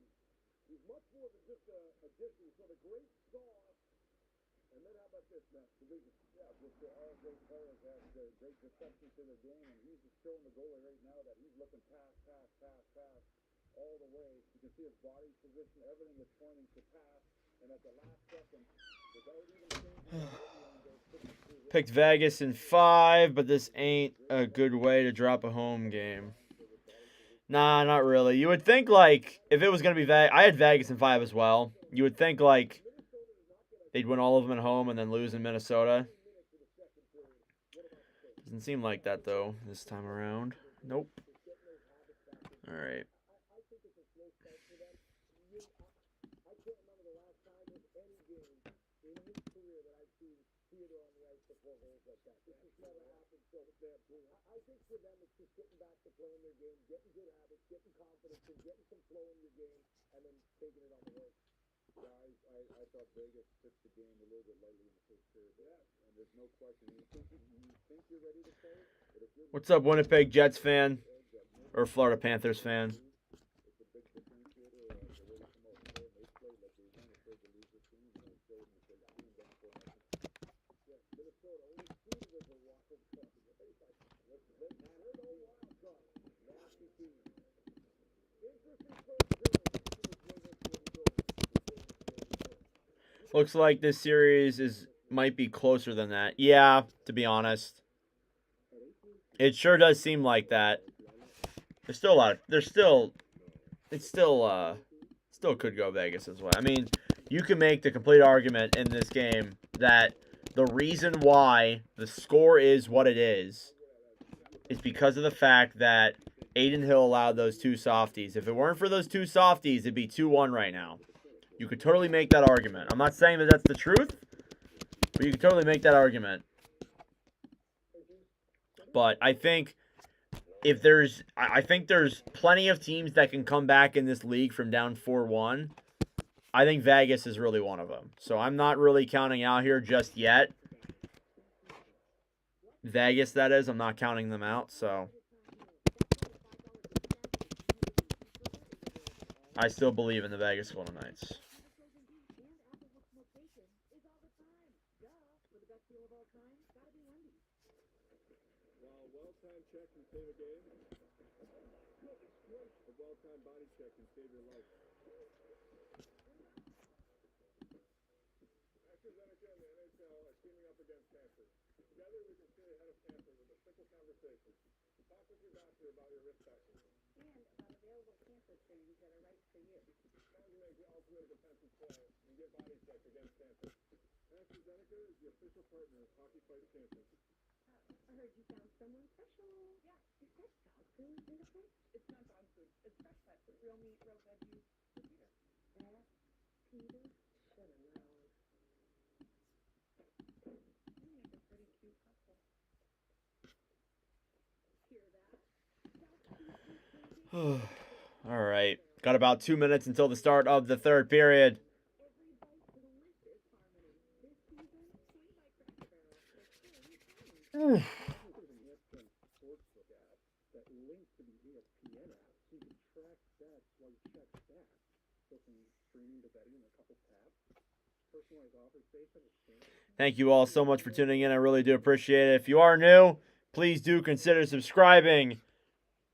He's much more than just a addition. He's got a great sauce. And then how about this, Matt? Division. Yeah, just all great players have great perception to the game, and he's just showing the goalie right now that he's looking pass all the way. You can see his body position, everything is pointing to pass, and at the last second, without even changing, Picked Vegas in 5, but this ain't a good way to drop a home game. Nah, not really. You would think, like, if it was going to be Vegas, I had Vegas in 5 as well. You would think, like, they'd win all of them at home and then lose in Minnesota. Doesn't seem like that, though, this time around. Nope. All right. I can't remember the last time in any game in his career that I've seen Theodore on the ice to 4 goals like that. This has never happened so damn soon. I think for them it's just getting back to playing their game, getting good habits, getting confidence, and getting some flow in your game, and then taking it on the road. Yeah, I thought Vegas took the game a little bit lightly in the first period. Yeah, and there's no question. You think you're ready to play, but if you're What's up, Winnipeg Jets fan? Or Florida Panthers fan? it's a big differentiator. The way they come out and they play like they weren't afraid to lose this game, and they showed them that they came down for nothing. Yeah, Minnesota only seeded as a wild card. Listen, they're no wild card. Nasty team. Interesting first period. Let's see which way this one goes. Looks like this series might be closer than that. Yeah, to be honest. It sure does seem like that. There's still a lot. It still could go Vegas as well. I mean, you can make the complete argument in this game that the reason why the score is what it is because of the fact that Aiden Hill allowed those 2 softies. If it weren't for those 2 softies, it'd be 2-1 right now. You could totally make that argument. I'm not saying that that's the truth, but you could totally make that argument. But I think I think there's plenty of teams that can come back in this league from down 4-1. I think Vegas is really one of them. So I'm not really counting out here just yet. Vegas, that is. I'm not counting them out, so I still believe in the Vegas Golden Knights. While well-timed check can save a game, a well-timed body check can save your life. AstraZeneca and the NHL are teaming up against cancer. Together we can stay ahead of cancer with a simple conversation. Talk with your doctor about your risk factors. And about available cancer screenings that are right for you. And you make the ultimate defensive play and get body check against cancer. AstraZeneca is the official partner of Hockey Fights Cancer. I heard you found someone special. Yeah. Is that dog food in the fridge? It's not dog food. It's fresh cut. It's real meat, real veggies. For Peter. That Peter should have known. You make a pretty cute couple. Hear that? All right. Got about 2 minutes until the start of the 3rd period. There's an ESPN Sportsbook app that links to the ESPN app, so you can track bets while you check stats. So from streaming to betting in a couple taps. personalized offers based on exchange. Thank you all so much for tuning in. I really do appreciate it. If you are new, please do consider subscribing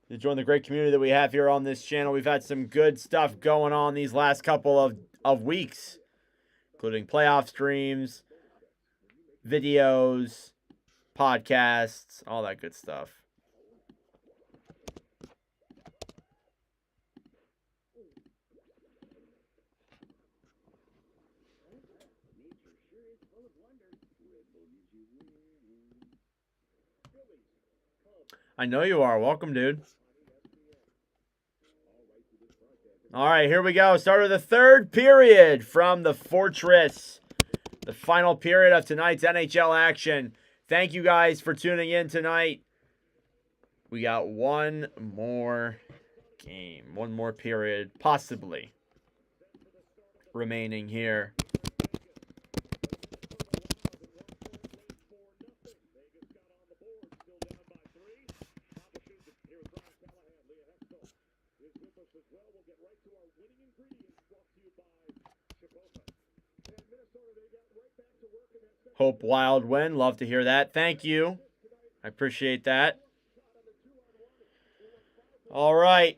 to join the great community that we have here on this channel. We've had some good stuff going on these last couple of weeks, including playoff streams, videos, podcasts, all that good stuff. I know you are. Welcome, dude. All right, here we go. Start of the third period from the Fortress. The final period of tonight's NHL action. Thank you guys for tuning in tonight. We got one more game, one more period, possibly, remaining here. Hope Wild win. Love to hear that. Thank you. I appreciate that. All right.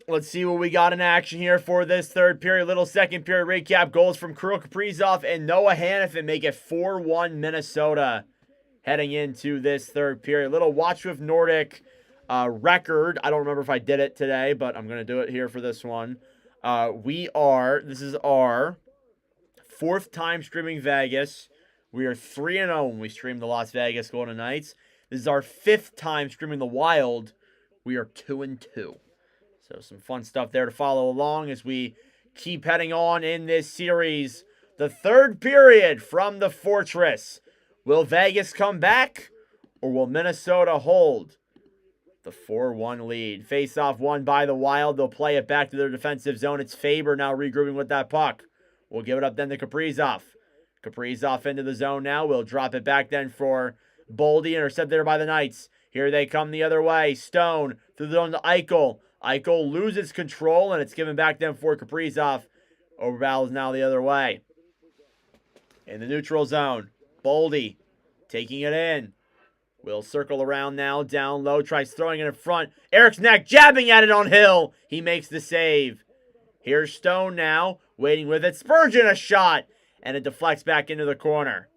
Let's see what we got in action here for this third period. Little second period recap. Goals from Kirill Kaprizov and Noah Hanifin make it 4-1 Minnesota heading into this third period. Little Watch With Nordic record. I don't remember if I did it today, but I'm going to do it here for this one. This is our fourth time streaming Vegas. We are 3-0 when we stream the Las Vegas Golden Knights. This is our fifth time streaming the Wild. We are 2-2. So some fun stuff there to follow along as we keep heading on in this series. The third period from the Fortress. Will Vegas come back or will Minnesota hold the 4-1 lead? Face-off won by the Wild. They'll play it back to their defensive zone. It's Faber now regrouping with that puck. We'll give it up then to Kaprizov. Kaprizov into the zone now. We'll drop it back then for Boldy. Intercepted there by the Knights. Here they come the other way. Stone through the zone to Eichel. Eichel loses control, and it's given back then for Kaprizov. Overbattles now the other way. In the neutral zone. Boldy taking it in. We'll circle around now. Down low. Tries throwing it in front. Eriksson jabbing at it on Hill. He makes the save. Here's Stone now. Waiting with it. Spurgeon a shot. And it deflects back into the corner.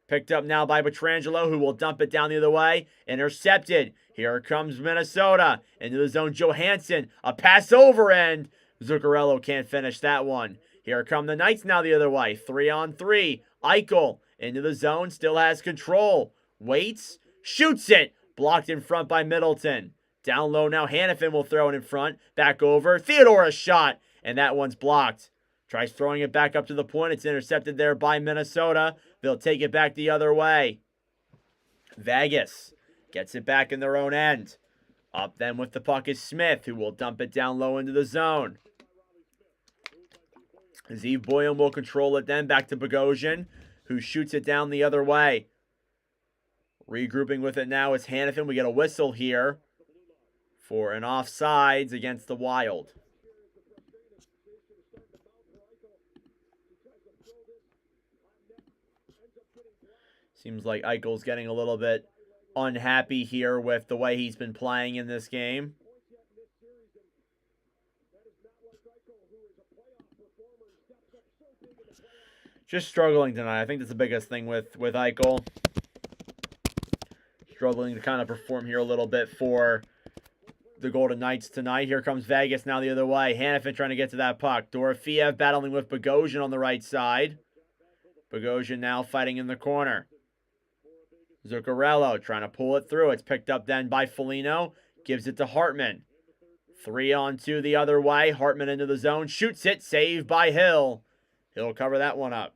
Picked up now by Pietrangelo, who will dump it down the other way. Intercepted. Here comes Minnesota. Into the zone, Johansson. A pass over, and Zuccarello can't finish that one. Here come the Knights now the other way. 3-on-3. Eichel into the zone. Still has control. Waits. Shoots it. Blocked in front by Middleton. Down low now. Hanifin will throw it in front. Back over. Theodore a shot. And that one's blocked. Tries throwing it back up to the point. It's intercepted there by Minnesota. They'll take it back the other way. Vegas gets it back in their own end. Up then with the puck is Smith, who will dump it down low into the zone. Zeev Boyum will control it then. Back to Bogosian, who shoots it down the other way. Regrouping with it now is Hanifin. We get a whistle here for an offsides against the Wild. Seems like Eichel's getting a little bit unhappy here with the way he's been playing in this game. Just struggling tonight. I think that's the biggest thing with Eichel. Struggling to kind of perform here a little bit for the Golden Knights tonight. Here comes Vegas now the other way. Hanifin trying to get to that puck. Dorofeev battling with Bogosian on the right side. Bogosian now fighting in the corner. Zuccarello trying to pull it through. It's picked up then by Foligno. Gives it to Hartman. 3-on-2 the other way. Hartman into the zone. Shoots it. Saved by Hill. He'll cover that one up.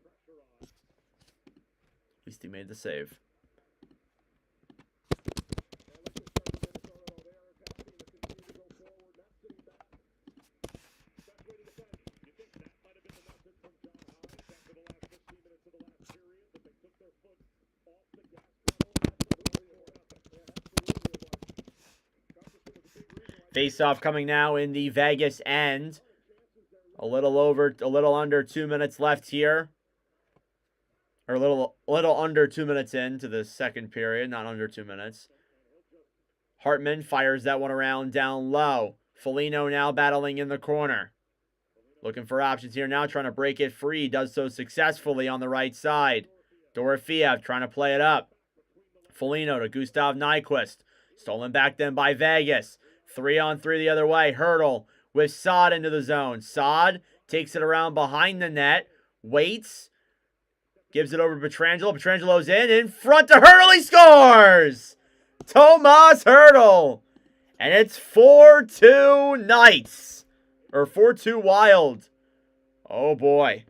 At least he made the save. Face-off coming now in the Vegas end. A little under 2 minutes left here. Or a little under 2 minutes into the second period, not under 2 minutes. Hartman fires that one around down low. Foligno now battling in the corner. Looking for options here now, trying to break it free. Does so successfully on the right side. Dorofeev trying to play it up. Foligno to Gustav Nyquist. Stolen back then by Vegas. 3-on-3 the other way. Hurdle with Saad into the zone. Saad takes it around behind the net. Waits. Gives it over to Pietrangelo. Pietrangelo's in front to Hurdle. He scores! Tomas Hurdle. And it's 4-2 Knights. Or 4-2 Wild. Oh boy.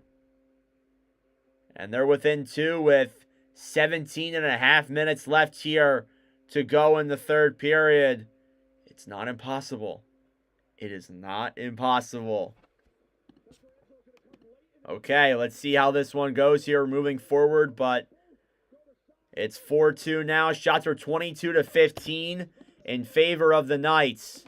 And they're within 2 with 17.5 minutes left here to go in the third period. It's not impossible. It is not impossible. Okay, let's see how this one goes here moving forward, but it's 4-2 now. Shots are 22-15 in favor of the Knights.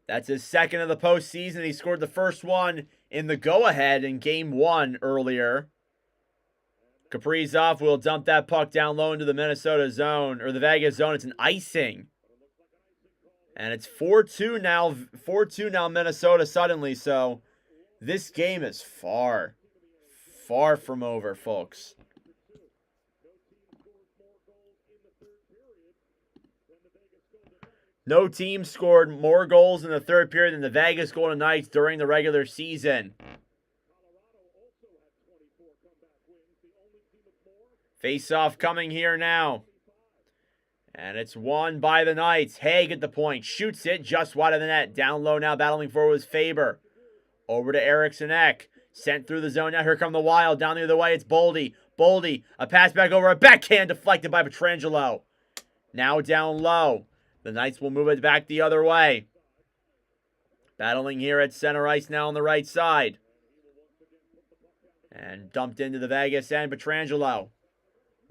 That's his second of the postseason. He scored the first one in the go-ahead in Game 1 earlier. Kaprizov will dump that puck down low into the Minnesota zone, or the Vegas zone. It's an icing. And it's 4-2 now. 4-2 now Minnesota suddenly. So this game is far from over, folks. No team scored more goals in the third period than the Vegas Golden Knights during the regular season. Face-off coming here now. And it's won by the Knights. Haig at the point. Shoots it just wide of the net. Down low now, battling forward with Faber. Over to Eriksson Ek. Sent through the zone. Now here come the Wild. Down the other way, it's Boldy. Boldy, a pass back over. A backhand deflected by Pietrangelo. Now down low. The Knights will move it back the other way. Battling here at center ice now on the right side. And dumped into the Vegas end, Pietrangelo.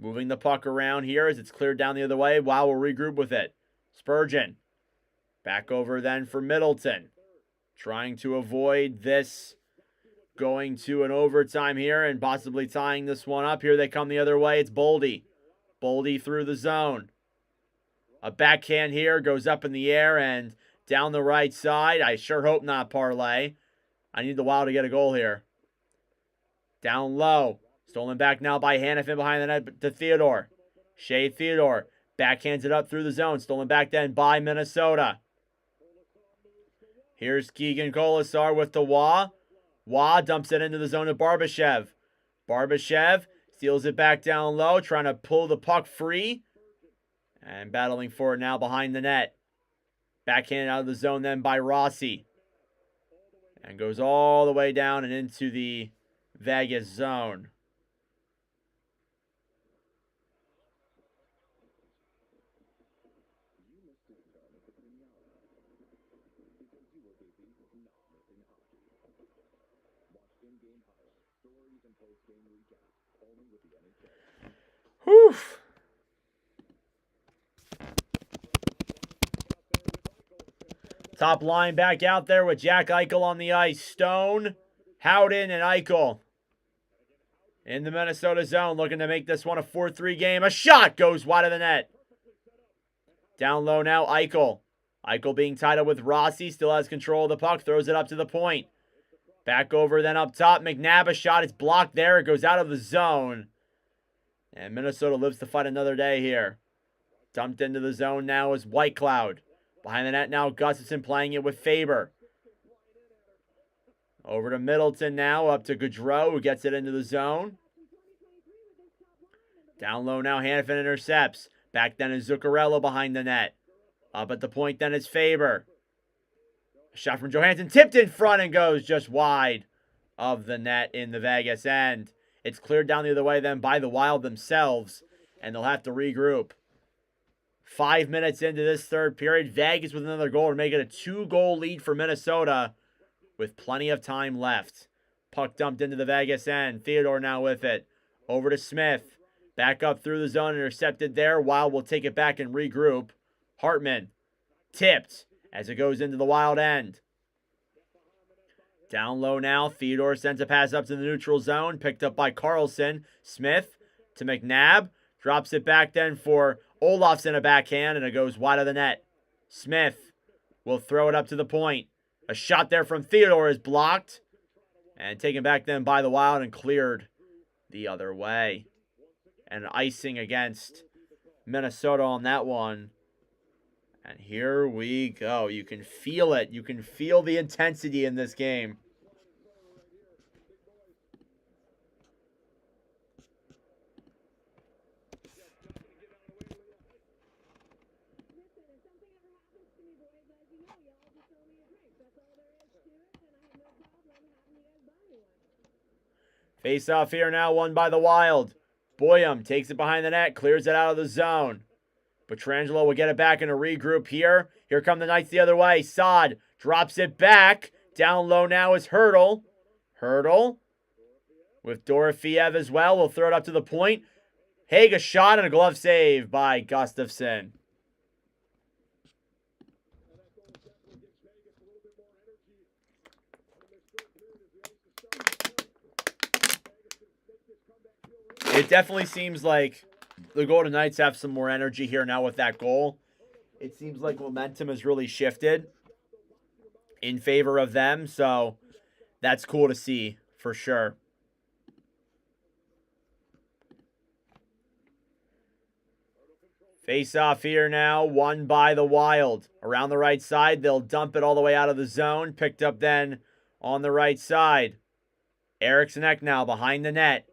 Moving the puck around here as it's cleared down the other way. Wow, we'll regroup with it. Spurgeon. Back over then for Middleton. Trying to avoid this going to an overtime here and possibly tying this one up. Here they come the other way. It's Boldy. Boldy through the zone. A backhand here goes up in the air and down the right side. I sure hope not, Parlay. I need the Wild to get a goal here. Down low. Stolen back now by Hannafin behind the net to Theodore. Shea Theodore backhands it up through the zone. Stolen back then by Minnesota. Here's Keegan Kolasar with the Wah. Wah dumps it into the zone to Barbashev. Barbashev steals it back down low, trying to pull the puck free. And battling for it now behind the net. Backhanded out of the zone then by Rossi. And goes all the way down and into the Vegas zone. Whew. Top line back out there with Jack Eichel on the ice. Stone, Howden, and Eichel in the Minnesota zone, looking to make this one a 4-3 game. A shot goes wide of the net. Down low now, Eichel. Eichel being tied up with Rossi, still has control of the puck, throws it up to the point. Back over then up top, McNabb, a shot, it's blocked there, it goes out of the zone. And Minnesota lives to fight another day here. Dumped into the zone now is Whitecloud. Behind the net now, Gustafson playing it with Faber. Over to Middleton now, up to Gaudreau, who gets it into the zone. Down low now, Hannafin intercepts. Back then is Zuccarello behind the net. Up at the point then is Faber. A shot from Johansson, tipped in front and goes just wide of the net in the Vegas end. It's cleared down the other way then by the Wild themselves, and they'll have to regroup. 5 minutes into this third period, Vegas with another goal to make it a 2-goal lead for Minnesota with plenty of time left. Puck dumped into the Vegas end. Theodore now with it. Over to Smith. Back up through the zone, intercepted there. Wild will take it back and regroup. Hartman. Tipped as it goes into the Wild end. Down low now. Theodore sends a pass up to the neutral zone. Picked up by Carlson. Smith to McNabb. Drops it back then for Olofsson, a backhand, and it goes wide of the net. Smith will throw it up to the point. A shot there from Theodore is blocked. And taken back then by the Wild and cleared the other way. And icing against Minnesota on that one. And here we go. You can feel it. You can feel the intensity in this game. Listen, if something ever happens to me, boys, as you know, y'all just throw me a drink. That's all there is to it, and I have no problem having you guys buy me one. Face off here now, won by the Wild. Boyum takes it behind the net, clears it out of the zone. Petrangelo will get it back in a regroup here. Here come the Knights the other way. Saad drops it back. Down low now is Hurdle. Hurdle with Dorofiev as well. We'll throw it up to the point. Haig, a shot and a glove save by Gustafsson. It definitely seems like the Golden Knights have some more energy here now with that goal. It seems like momentum has really shifted in favor of them, so that's cool to see for sure. Face off here now, won by the Wild. Around the right side, they'll dump it all the way out of the zone. Picked up then on the right side. Eriksson Ek now behind the net.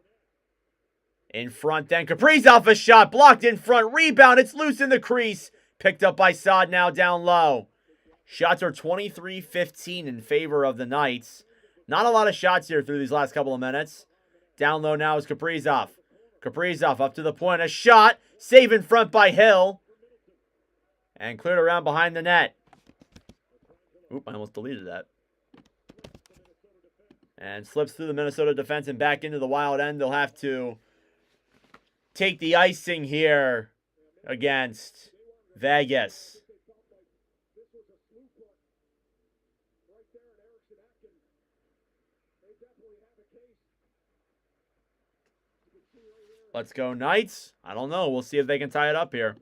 In front then, Kaprizov a shot, blocked in front, rebound, it's loose in the crease. Picked up by Saad now down low. Shots are 23-15 in favor of the Knights. Not a lot of shots here through these last couple of minutes. Down low now is Kaprizov. Kaprizov up to the point, a shot, save in front by Hill. And cleared around behind the net. Oop, I almost deleted that. And slips through the Minnesota defense and back into the Wild end. They'll have to take the icing here against Vegas. Let's go Knights. I don't know. We'll see if they can tie it up here.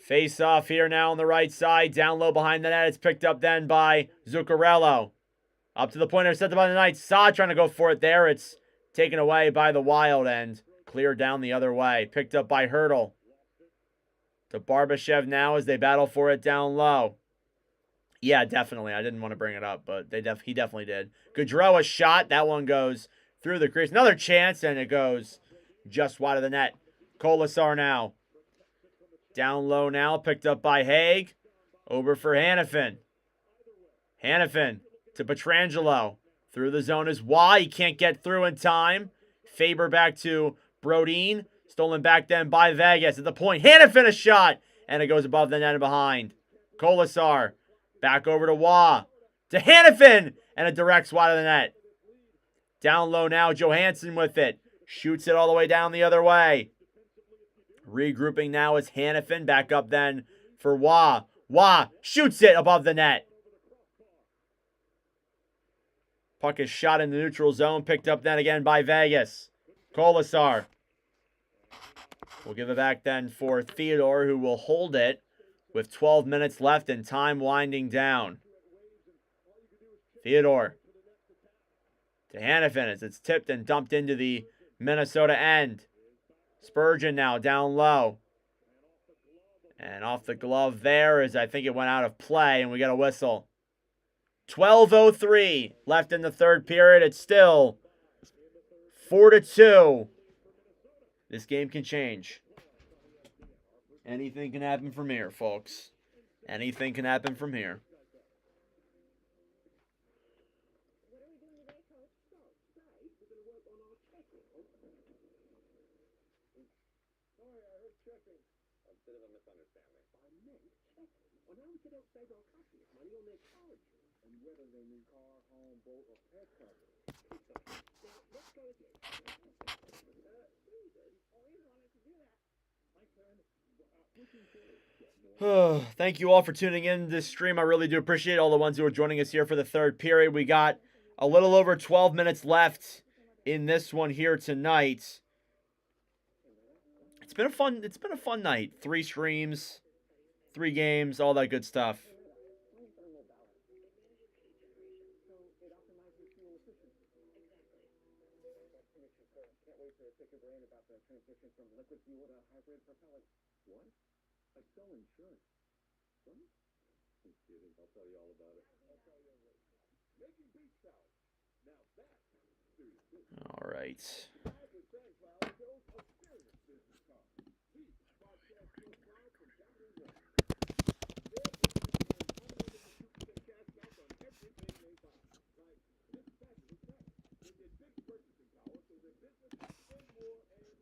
Face off here now on the right side. Down low behind the net. It's picked up then by Zuccarello. Up to the point intercepted by the Knights. Saad trying to go for it there. It's taken away by the Wild end. Cleared down the other way. Picked up by Hurdle. To Barbashev now as they battle for it down low. Yeah, definitely. I didn't want to bring it up, but he definitely did. Gaudreau a shot. That one goes through the crease. Another chance, and it goes just wide of the net. Kolasar now. Down low now. Picked up by Haig. Over for Hannafin. Hannafin to Petrangelo. Through the zone is Waugh. He can't get through in time. Faber back to Brodin. Stolen back then by Vegas. At the point, Hannafin a shot. And it goes above the net and behind. Kolasar. Back over to Waugh. To Hannafin. And it directs wide of the net. Down low now, Johansson with it. Shoots it all the way down the other way. Regrouping now is Hannafin. Back up then for Waugh. Waugh shoots it above the net. Puck is shot in the neutral zone. Picked up then again by Vegas. Kolasar. We'll give it back then for Theodore, who will hold it with 12 minutes left and time winding down. Theodore to Hannafin as it's tipped and dumped into the Minnesota end. Spurgeon now down low. And off the glove there as I think it went out of play and we get a whistle. 12:03 left in the third period. It's still 4-2. This game can change. Anything can happen from here, folks. Anything can happen from here. What are we doing today, Coach? Sorry, I heard checking. A bit of a misunderstanding. By me? Checking? Well, now we can help save our customers money on their college. and whether they need car, home, boat, or pet coverage. Let's go with you. Always wanted to do that. My turn. Pushing forward. Thank you all for tuning in this stream. I really do appreciate all the ones who are joining us here for the third period. We got a little over 12 minutes left in this one here tonight. It's been a fun night. 3 streams, 3 games, all that good stuff. Can't wait to pick your brain about the transition from liquid fuel to hybrid propellant. What? I sell insurance. What? I'm kidding. I'll tell you all about it. I'll tell you later. Making beef salad. Now that's serious business. All right. Live with Sunflower shows a serious business talk. Beef podcast shows live from Dr. One. Their unlimited 2% cash back on everything they buy. Like this package is back. They get big purchasing power so their business can spend more and earn.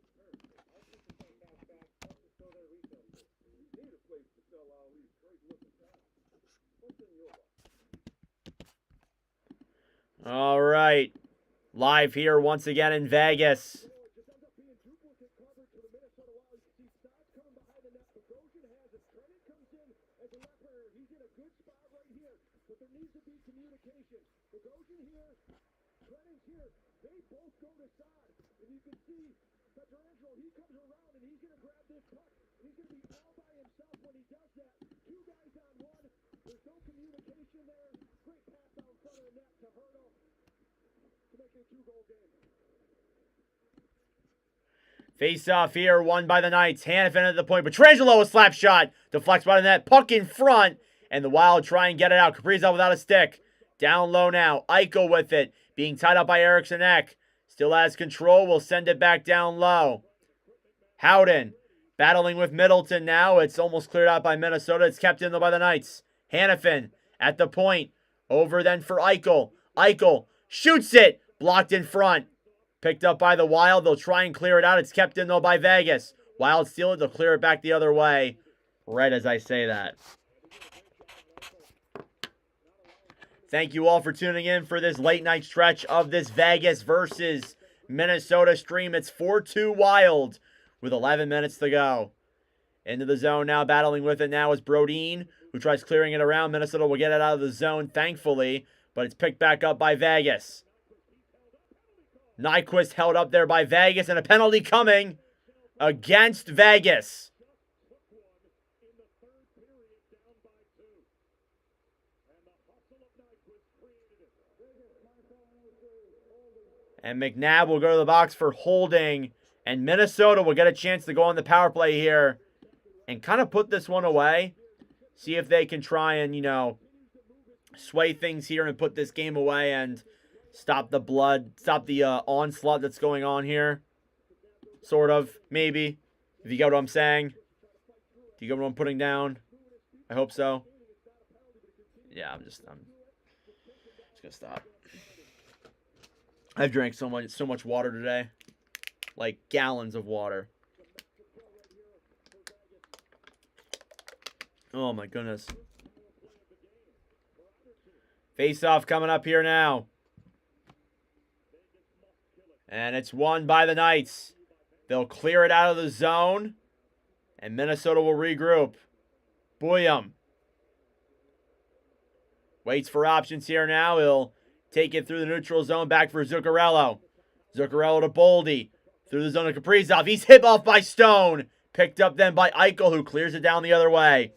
Also, 2% cash back helps to show their retail store. You need a place to sell all these great looking products. What's in your box? All right. Live here once again in Vegas. Just ends up being duplicate coverage for the Minnesota Wild. You can see Stock coming behind the net. Bogosian has it. Trennan comes in as a left-hander. He's in a good spot right here, but there needs to be communication. Bogosian here, Trennan's here. They both go to side, and you can see Pietrangelo, he comes around, and he's going to grab this puck. And he's going to be all by himself when he does that. 2 guys on 1. There's no communication there. Great pass out in front of the net to Hurdle to make it a 2-goal game. Face off here, won by the Knights. Hannafin at the point. Pietrangelo, a slap shot. Deflects by the net. Puck in front. And the Wild try and get it out. Kaprizov without a stick. Down low now. Eichel with it. Being tied up by Eriksson Ek. Still has control. Will send it back down low. Howden battling with Middleton now. It's almost cleared out by Minnesota. It's kept in though by the Knights. Hannafin at the point. Over then for Eichel. Eichel shoots it. Blocked in front. Picked up by the Wild. They'll try and clear it out. It's kept in though by Vegas. Wild steal it. They'll clear it back the other way. Right as I say that. Thank you all for tuning in for this late night stretch of this Vegas versus Minnesota stream. It's 4-2 Wild with 11 minutes to go. Into the zone now. Battling with it now is Brodin, who tries clearing it around. Minnesota will get it out of the zone, thankfully. But it's picked back up by Vegas. Nyquist held up there by Vegas, and a penalty coming against Vegas. And McNabb will go to the box for holding. And Minnesota will get a chance to go on the power play here and kind of put this one away. See if they can try and, sway things here and put this game away and stop the onslaught that's going on here. Sort of, maybe. If you get what I'm saying. Do you get what I'm putting down? I hope so. Yeah, I'm just gonna stop. I've drank so much water today. Like gallons of water. Oh my goodness. Face-off coming up here now. And it's won by the Knights. They'll clear it out of the zone. And Minnesota will regroup. Boyum. Waits for options here now. He'll take it through the neutral zone. Back for Zuccarello. Zuccarello to Boldy. Through the zone of Kaprizov. He's hit off by Stone. Picked up then by Eichel, who clears it down the other way.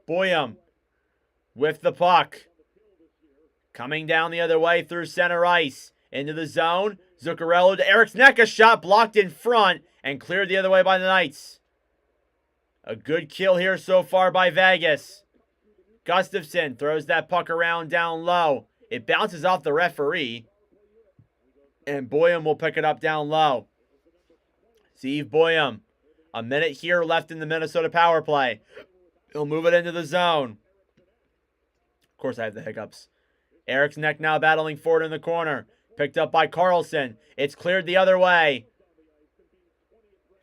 Boyum with the puck. Coming down the other way through center ice. Into the zone. Zuccarello to Eriksson Ek. A shot blocked in front and cleared the other way by the Knights. A good kill here so far by Vegas. Gustafsson throws that puck around down low. It bounces off the referee. And Boyum will pick it up down low. Steve Boyum. A minute here left in the Minnesota power play. He'll move it into the zone. Of course I have the hiccups. Eriksson Ek now battling forward in the corner. Picked up by Carlson. It's cleared the other way.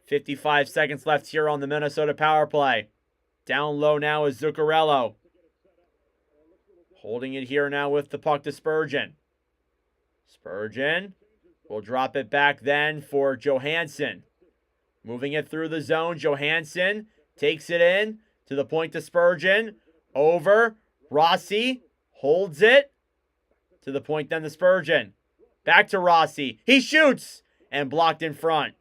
55 seconds left here on the Minnesota power play. Down low now is Zuccarello. Holding it here now with the puck to Spurgeon. Spurgeon will drop it back then for Johansson. Moving it through the zone. Johansson takes it in to the point to Spurgeon. Over. Rossi holds it to the point then to Spurgeon. Back to Rossi. He shoots and blocked in front.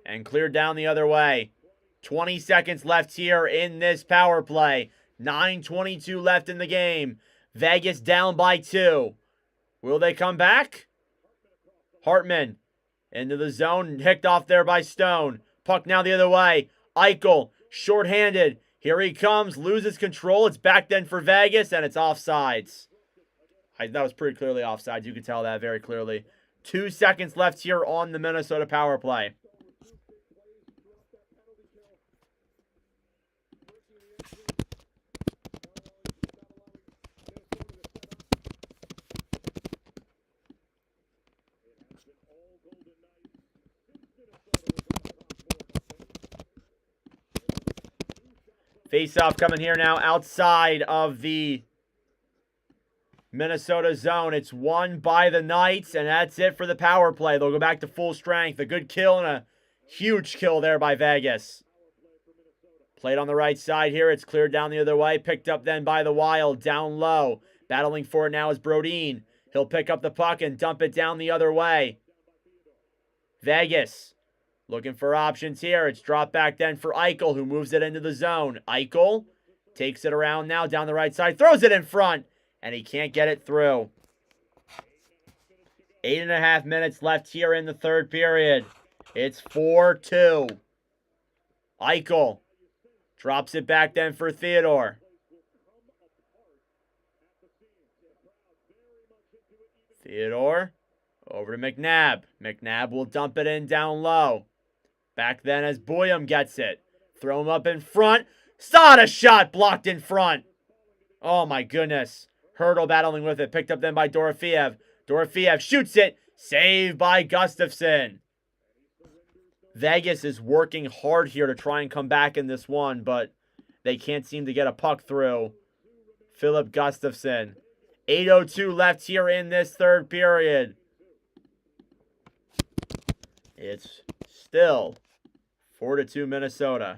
And cleared down the other way. 20 seconds left here in this power play. 9:22 left in the game. Vegas down by 2. Will they come back? Hartman into the zone. Hicked off there by Stone. Puck now the other way. Eichel, shorthanded. Here he comes. Loses control. It's back then for Vegas, and it's offsides. That was pretty clearly offsides. You could tell that very clearly. 2 seconds left here on the Minnesota power play. Face-off coming here now outside of the Minnesota zone. It's won by the Knights, and that's it for the power play. They'll go back to full strength. A good kill and a huge kill there by Vegas. Played on the right side here. It's cleared down the other way. Picked up then by the Wild. Down low. Battling for it now is Brodin. He'll pick up the puck and dump it down the other way. Vegas looking for options here. It's dropped back then for Eichel, who moves it into the zone. Eichel takes it around now down the right side. Throws it in front, and he can't get it through. 8.5 minutes left here in the third period. It's 4-2. Eichel drops it back then for Theodore. Theodore over to McNabb. McNabb will dump it in down low. Back then as Boyum gets it. Throw him up in front. Sada shot blocked in front. Oh my goodness. Hurdle battling with it. Picked up then by Dorofeev. Dorofeev shoots it. Saved by Gustafsson. Vegas is working hard here to try and come back in this one, but they can't seem to get a puck through. Philip Gustafsson. 8:02 left here in this third period. It's still 4-2 Minnesota.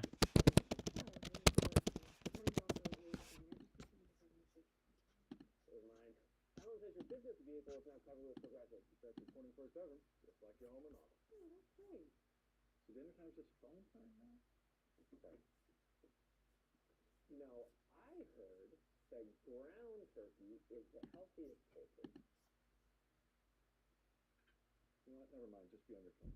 Now, I heard that ground turkey is the healthiest poultry. You know what? Never mind. Just be on your phone.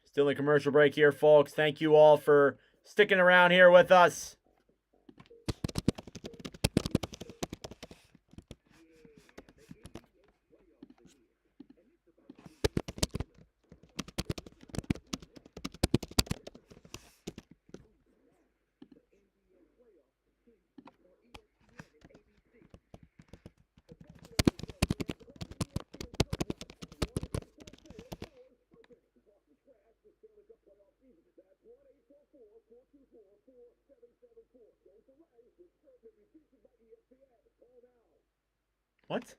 Still in commercial break here, folks. Thank you all for sticking around here with us. What?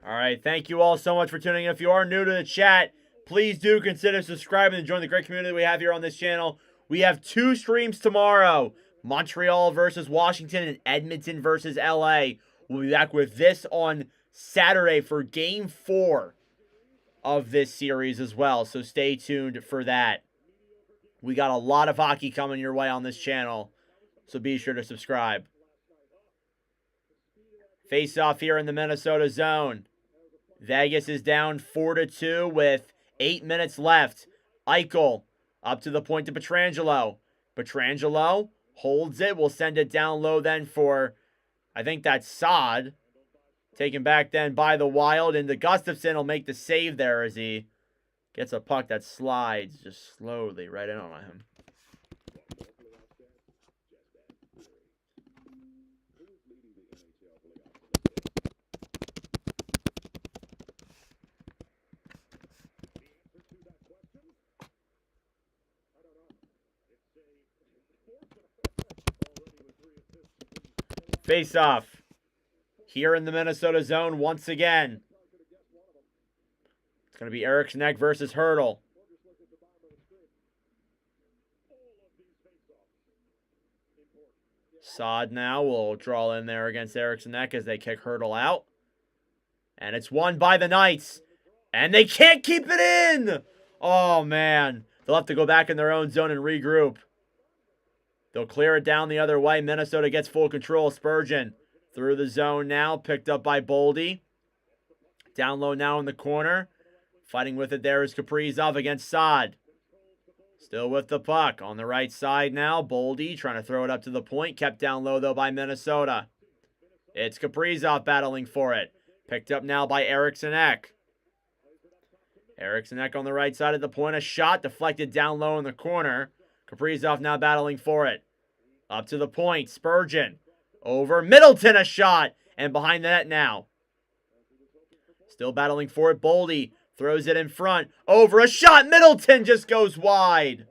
All right, thank you all so much for tuning in. If you are new to the chat, please do consider subscribing and join the great community we have here on this channel. We have 2 streams tomorrow. Montreal versus Washington and Edmonton versus LA. We'll be back with this on Saturday for Game 4 of this series as well. So stay tuned for that. We got a lot of hockey coming your way on this channel. So be sure to subscribe. Face off here in the Minnesota zone. Vegas is down 4-2 with 8 minutes left. Eichel up to the point to Pietrangelo. Pietrangelo holds it. We'll send it down low then for, I think that's Saad. Taken back then by the Wild. And the Gustafsson will make the save there as he gets a puck that slides just slowly right in on him. Face off here in the Minnesota zone once again. It's going to be Eriksson versus Hurdle. Saad now will draw in there against Eriksson as they kick Hurdle out. And it's won by the Knights. And they can't keep it in! Oh, man. They'll have to go back in their own zone and regroup. They'll clear it down the other way. Minnesota gets full control. Spurgeon through the zone now. Picked up by Boldy. Down low now in the corner. Fighting with it there is Kaprizov against Saad. Still with the puck. On the right side now. Boldy trying to throw it up to the point. Kept down low though by Minnesota. It's Kaprizov battling for it. Picked up now by Eriksson Ek. Eriksson Ek on the right side of the point. A shot deflected down low in the corner. Kaprizov now battling for it. Up to the point. Spurgeon. Over Middleton. A shot. And behind the net now. Still battling for it. Boldy throws it in front. Over a shot. Middleton just goes wide.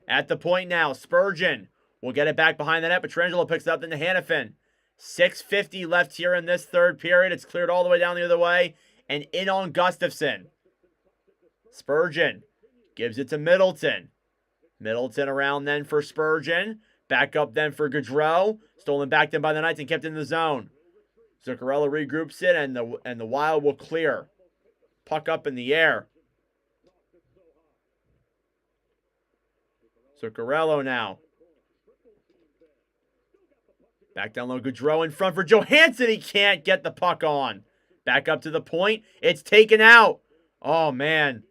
At the point now. Spurgeon will get it back behind the net. Pietrangelo picks it up into Hannafin. 6:50 left here in this third period. It's cleared all the way down the other way. And in on Gustafsson. Spurgeon gives it to Middleton. Middleton around then for Spurgeon. Back up then for Gaudreau. Stolen back then by the Knights and kept in the zone. Zuccarello regroups it and the Wild will clear. Puck up in the air. Zuccarello now. Back down low. Gaudreau in front for Johansson. He can't get the puck on. Back up to the point. It's taken out. Oh, man.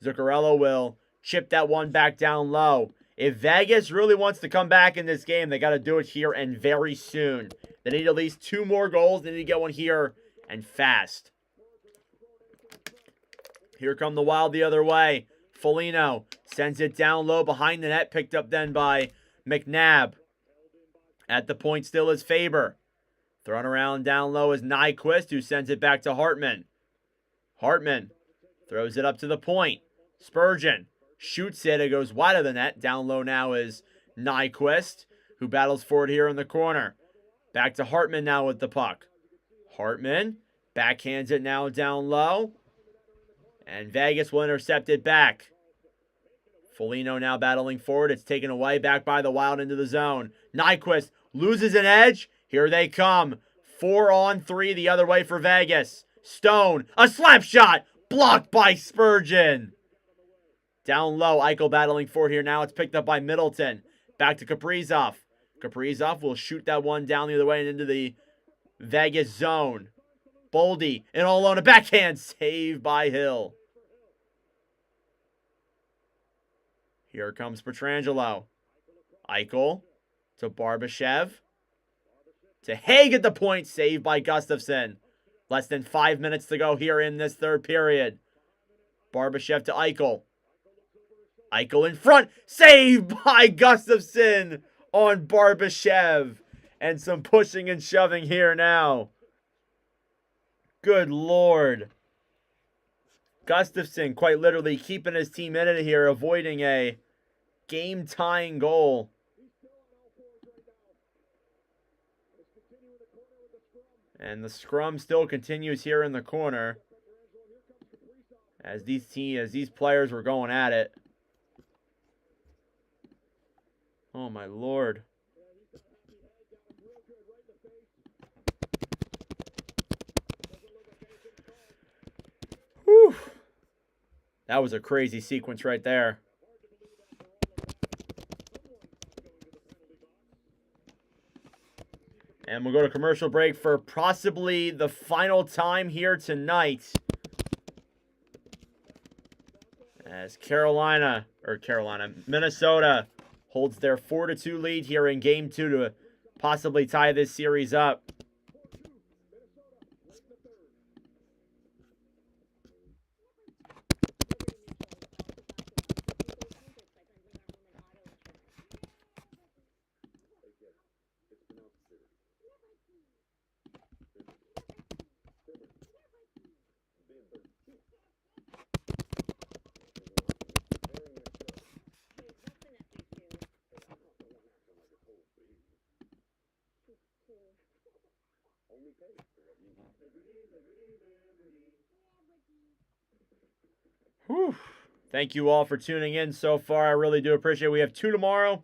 Zuccarello will chip that one back down low. If Vegas really wants to come back in this game, they got to do it here and very soon. They need at least 2 more goals. They need to get one here and fast. Here come the Wild the other way. Foligno sends it down low behind the net. Picked up then by McNabb. At the point still is Faber. Thrown around down low is Nyquist, who sends it back to Hartman. Hartman throws it up to the point. Spurgeon shoots it. It goes wide of the net. Down low now is Nyquist, who battles for it here in the corner. Back to Hartman now with the puck. Hartman backhands it now down low. And Vegas will intercept it back. Foligno now battling forward. It's taken away back by the Wild into the zone. Nyquist loses an edge. Here they come. 4-on-3 the other way for Vegas. Stone, a slap shot. Blocked by Spurgeon. Down low, Eichel battling for it here now. It's picked up by Middleton. Back to Kaprizov. Kaprizov will shoot that one down the other way and into the Vegas zone. Boldy, in all alone, a backhand save by Hill. Here comes Pietrangelo. Eichel to Barbashev. To Haig at the point, saved by Gustafsson. Less than 5 minutes to go here in this third period. Barbashev to Eichel. Eichel in front. Saved by Gustafsson on Barbashev. And some pushing and shoving here now. Good Lord. Gustafsson quite literally keeping his team in it here, avoiding a game-tying goal. And the scrum still continues here in the corner as these players were going at it. Oh my Lord. Whew. That was a crazy sequence right there. And And we'll go to commercial break for possibly the final time here tonight. As Minnesota holds their 4-2 lead here in Game 2 to possibly tie this series up. Whew. Thank you all for tuning in so far. I really do appreciate it. We have 2 tomorrow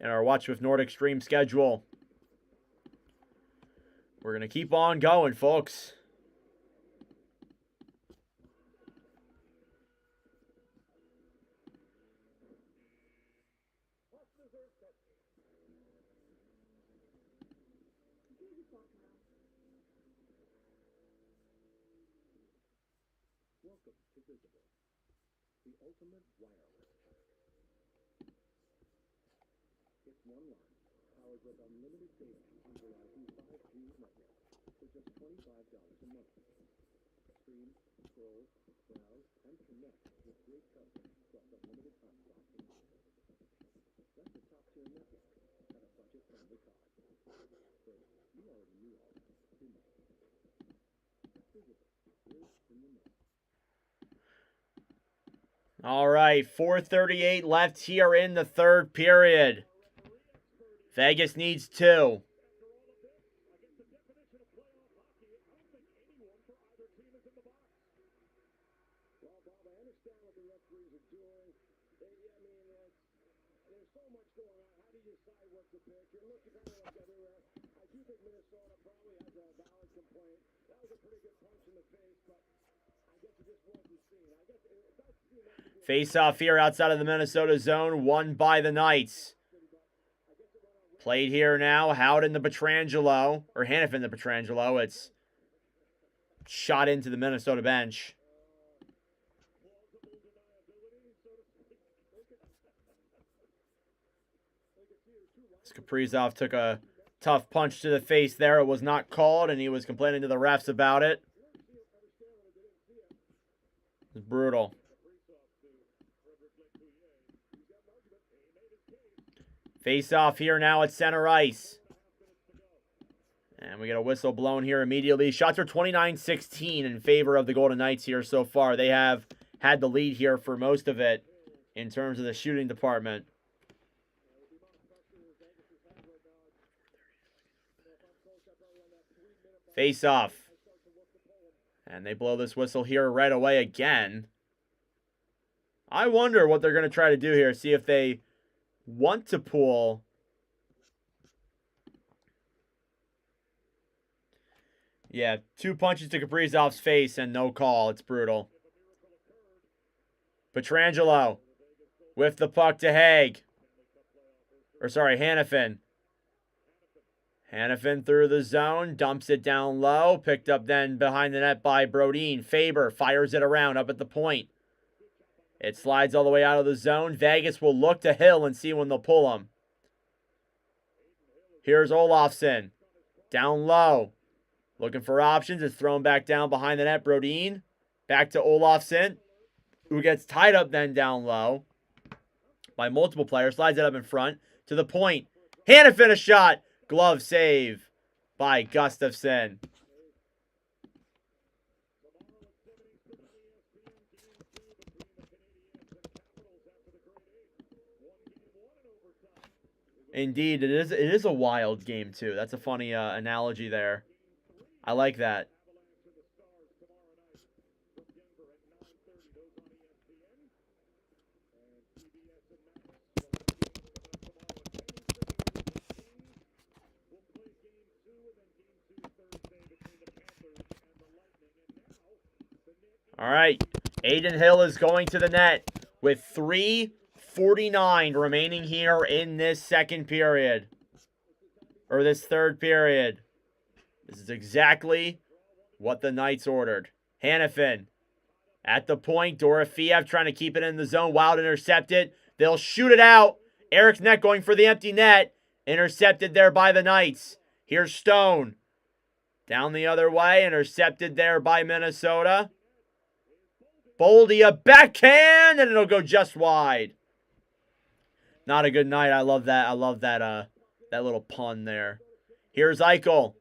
in our Watch With Nordic stream schedule. We're going to keep on going, folks. Welcome to Visible, the ultimate wireless. It's one line, powered with unlimited data on Verizon's 5G network for just $25 a month. Stream, scroll, browse, and connect with great coverage plus unlimited hotspots and more. That's a top-tier network at a budget-friendly cost. So you already knew all that, didn't you? Visible, live in the know. All right, 4:38 left here in the third period. Vegas needs 2. Well, Bob, I understand what the referees are doing. There's so much going on. How do you decide what to pick? You're looking kind of like everywhere. I do think Minnesota probably has a valid complaint. That was a pretty good punch in the face, but I guess it just wasn't seen. I guess it does seem like to be Face off here outside of the Minnesota zone, won by the Knights. Played here now, Howden to Pietrangelo, or Hannafin to Pietrangelo. It's shot into the Minnesota bench. Kaprizov took a tough punch to the face there. It was not called, and he was complaining to the refs about it. It was brutal. Face off here now at center ice. And we get a whistle blown here immediately. Shots are 29-16 in favor of the Golden Knights here so far. They have had the lead here for most of it in terms of the shooting department. Face off. And they blow this whistle here right away again. I wonder what they're going to try to do here. See if they want to pull. Yeah, 2 punches to Kaprizov's face and no call. It's brutal. Pietrangelo with the puck to Haig. Or sorry, Hannafin. Hannafin through the zone, dumps it down low, picked up then behind the net by Brodin. Faber fires it around up at the point. It slides all the way out of the zone. Vegas will look to Hill and see when they'll pull him. Here's Olofsson. Down low. Looking for options. It's thrown back down behind the net. Brodin. Back to Olofsson, who gets tied up then down low by multiple players. Slides it up in front to the point. Hannafin a shot. Glove save by Gustafsson. Indeed, it is a wild game too. That's a funny analogy there. I like that. All right, Aiden Hill is going to the net with 3:49 remaining here in this second period. or this third period. This is exactly what the Knights ordered. Hannafin at the point. Dorofeev trying to keep it in the zone. Wild intercepted. They'll shoot it out. Eric's net going for the empty net. Intercepted there by the Knights. Here's Stone. Down the other way. Intercepted there by Minnesota. Boldy, a backhand, and it'll go just wide. Not a good night. I love that. I love that little pun there. Here's Eichel.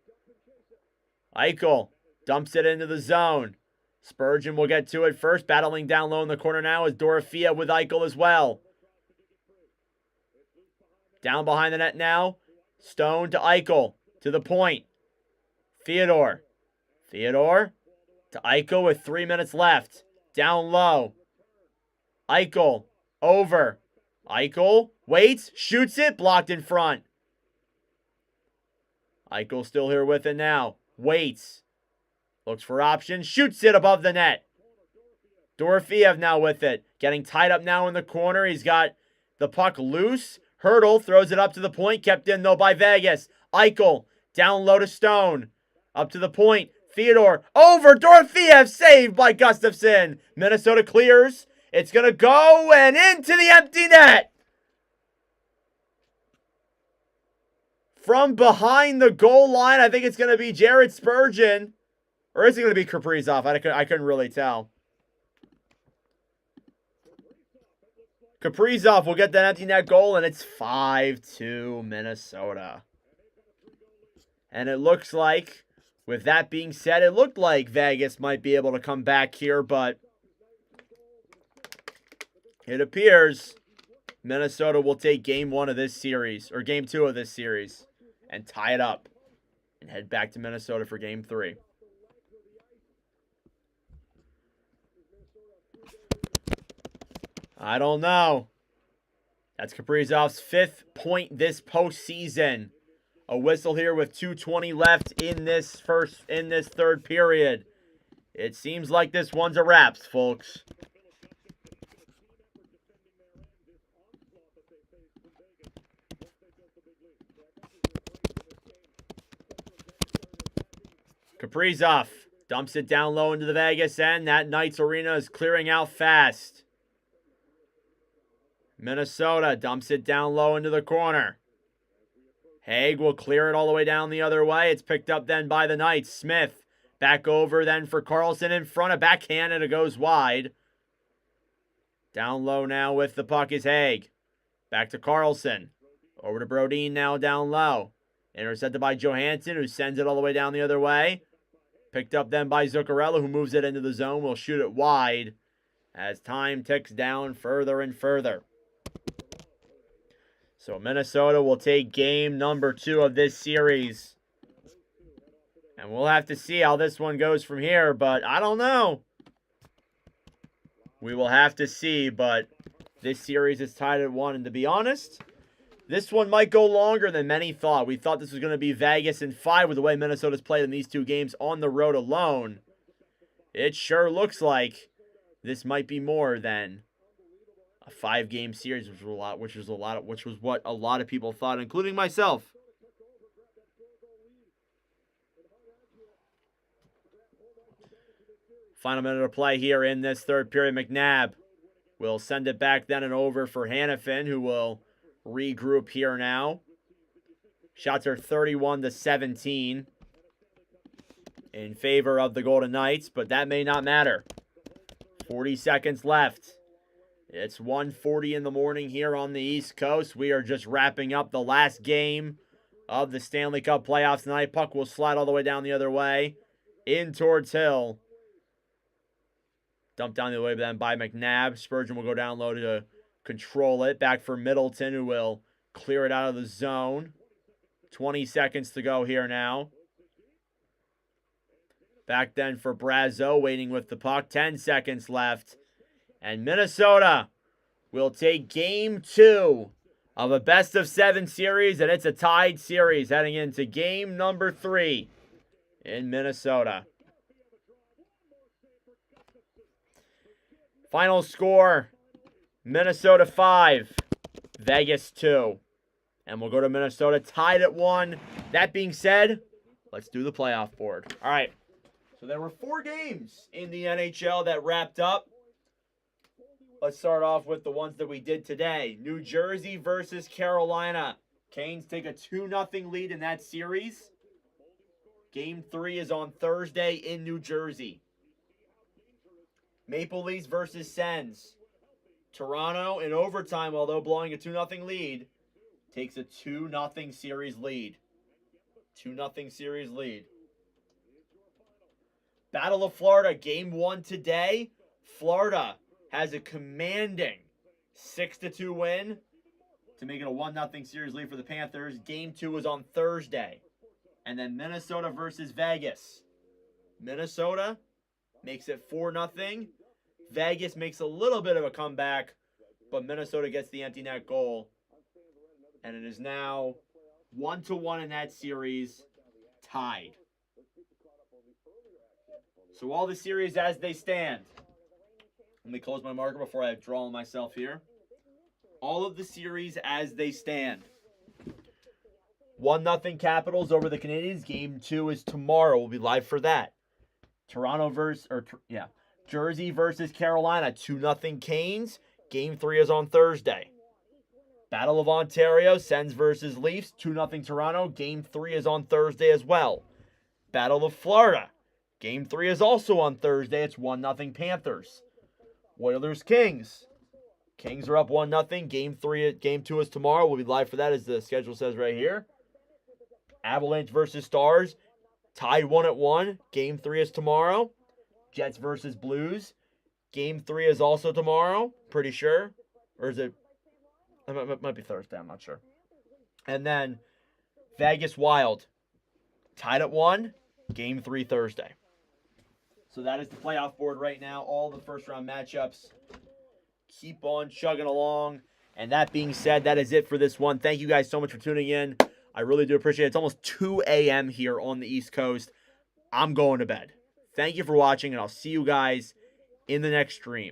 Eichel dumps it into the zone. Spurgeon will get to it first. Battling down low in the corner now is Dorofeev with Eichel as well. Down behind the net now. Stone to Eichel. To the point. Theodore. Theodore to Eichel with 3 minutes left. Down low. Eichel. Over. Eichel waits. Shoots it. Blocked in front. Eichel still here with it now. Waits. Looks for options. Shoots it above the net. Dorofeev now with it. Getting tied up now in the corner. He's got the puck loose. Hurdle throws it up to the point. Kept in though by Vegas. Eichel down low to Stone. Up to the point. Theodore over. Dorofeev saved by Gustafsson. Minnesota clears. It's going to go and into the empty net. From behind the goal line, I think it's going to be Jared Spurgeon. Or is it going to be Kaprizov? I couldn't really tell. Kaprizov will get that empty net goal, and it's 5-2 Minnesota. And it looks like, with that being said, it looked like Vegas might be able to come back here, but it appears Minnesota will take game 1 of this series, or game 2 of this series, and tie it up and head back to Minnesota for game 3. I don't know. That's Kaprizov's 5th point this postseason. A whistle here with 2:20 left in this third period. It seems like this one's a wraps, folks. Kaprizov dumps it down low into the Vegas end. That Knights arena is clearing out fast. Minnesota dumps it down low into the corner. Haig will clear it all the way down the other way. It's picked up then by the Knights. Smith back over then for Carlson in front. A backhand and it goes wide. Down low now with the puck is Haig. Back to Carlson. Over to Brodin now down low. Intercepted by Johansson, who sends it all the way down the other way. Picked up then by Zuccarello, who moves it into the zone. Will shoot it wide as time ticks down further and further. So Minnesota will take game number 2 of this series. And we'll have to see how this one goes from here, but I don't know. We will have to see, but this series is tied at 1. And to be honest, this one might go longer than many thought. We thought this was going to be Vegas in 5 with the way Minnesota's played in these 2 games on the road alone. It sure looks like this might be more than a 5-game series, which was what a lot of people thought, including myself. Final minute of play here in this third period. McNabb will send it back then and over for Hannafin, who will regroup here now. Shots are 31-17 in favor of the Golden Knights, but that may not matter. 40 seconds left. It's 1:40 in the morning here on the East Coast. We are just wrapping up the last game of the Stanley Cup playoffs tonight. Puck will slide all the way down the other way. In towards Hill. Dumped down the way then by McNabb. Spurgeon will go down low to control it. Back for Middleton, who will clear it out of the zone. 20 seconds to go here now. Back then for Brazo, waiting with the puck. 10 seconds left. And Minnesota will take game 2 of a best-of-7 series, and it's a tied series heading into game number 3 in Minnesota. Final score, Minnesota 5, Vegas 2. And we'll go to Minnesota, tied at 1. That being said, let's do the playoff board. All right. So there were 4 games in the NHL that wrapped up. Let's start off with the ones that we did today. New Jersey versus Carolina. Canes take a 2-0 lead in that series. Game 3 is on Thursday in New Jersey. Maple Leafs versus Sens. Toronto in overtime, although blowing a 2-0 lead, takes a 2-0 series lead. 2-0 series lead. Battle of Florida, Game 1 today. Florida has a commanding 6-2 win to make it a 1-0 series lead for the Panthers. Game 2 is on Thursday. And then Minnesota versus Vegas. Minnesota makes it 4-0. Vegas makes a little bit of a comeback, but Minnesota gets the empty net goal. And it is now 1-1 in that series, tied. So all the series as they stand. Let me close my marker before I draw myself here. All of the series as they stand. 1-0 Capitals over the Canadiens. Game 2 is tomorrow. We'll be live for that. Jersey versus Carolina. 2-0 Canes. Game 3 is on Thursday. Battle of Ontario. Sens versus Leafs. 2-0 Toronto. Game 3 is on Thursday as well. Battle of Florida. Game 3 is also on Thursday. It's 1-0 Panthers. Oilers Kings. Kings are up 1-0. Game 2 is tomorrow. We'll be live for that, as the schedule says right here. Avalanche versus Stars. Tied 1-1. Game 3 is tomorrow. Jets versus Blues. Game 3 is also tomorrow. Pretty sure. Or is it? It might be Thursday. I'm not sure. And then Vegas Wild. Tied at 1. Game 3 Thursday. So that is the playoff board right now. All the first round matchups. Keep on chugging along. And that being said, that is it for this one. Thank you guys so much for tuning in. I really do appreciate it. It's almost 2 a.m. here on the East Coast. I'm going to bed. Thank you for watching, and I'll see you guys in the next stream.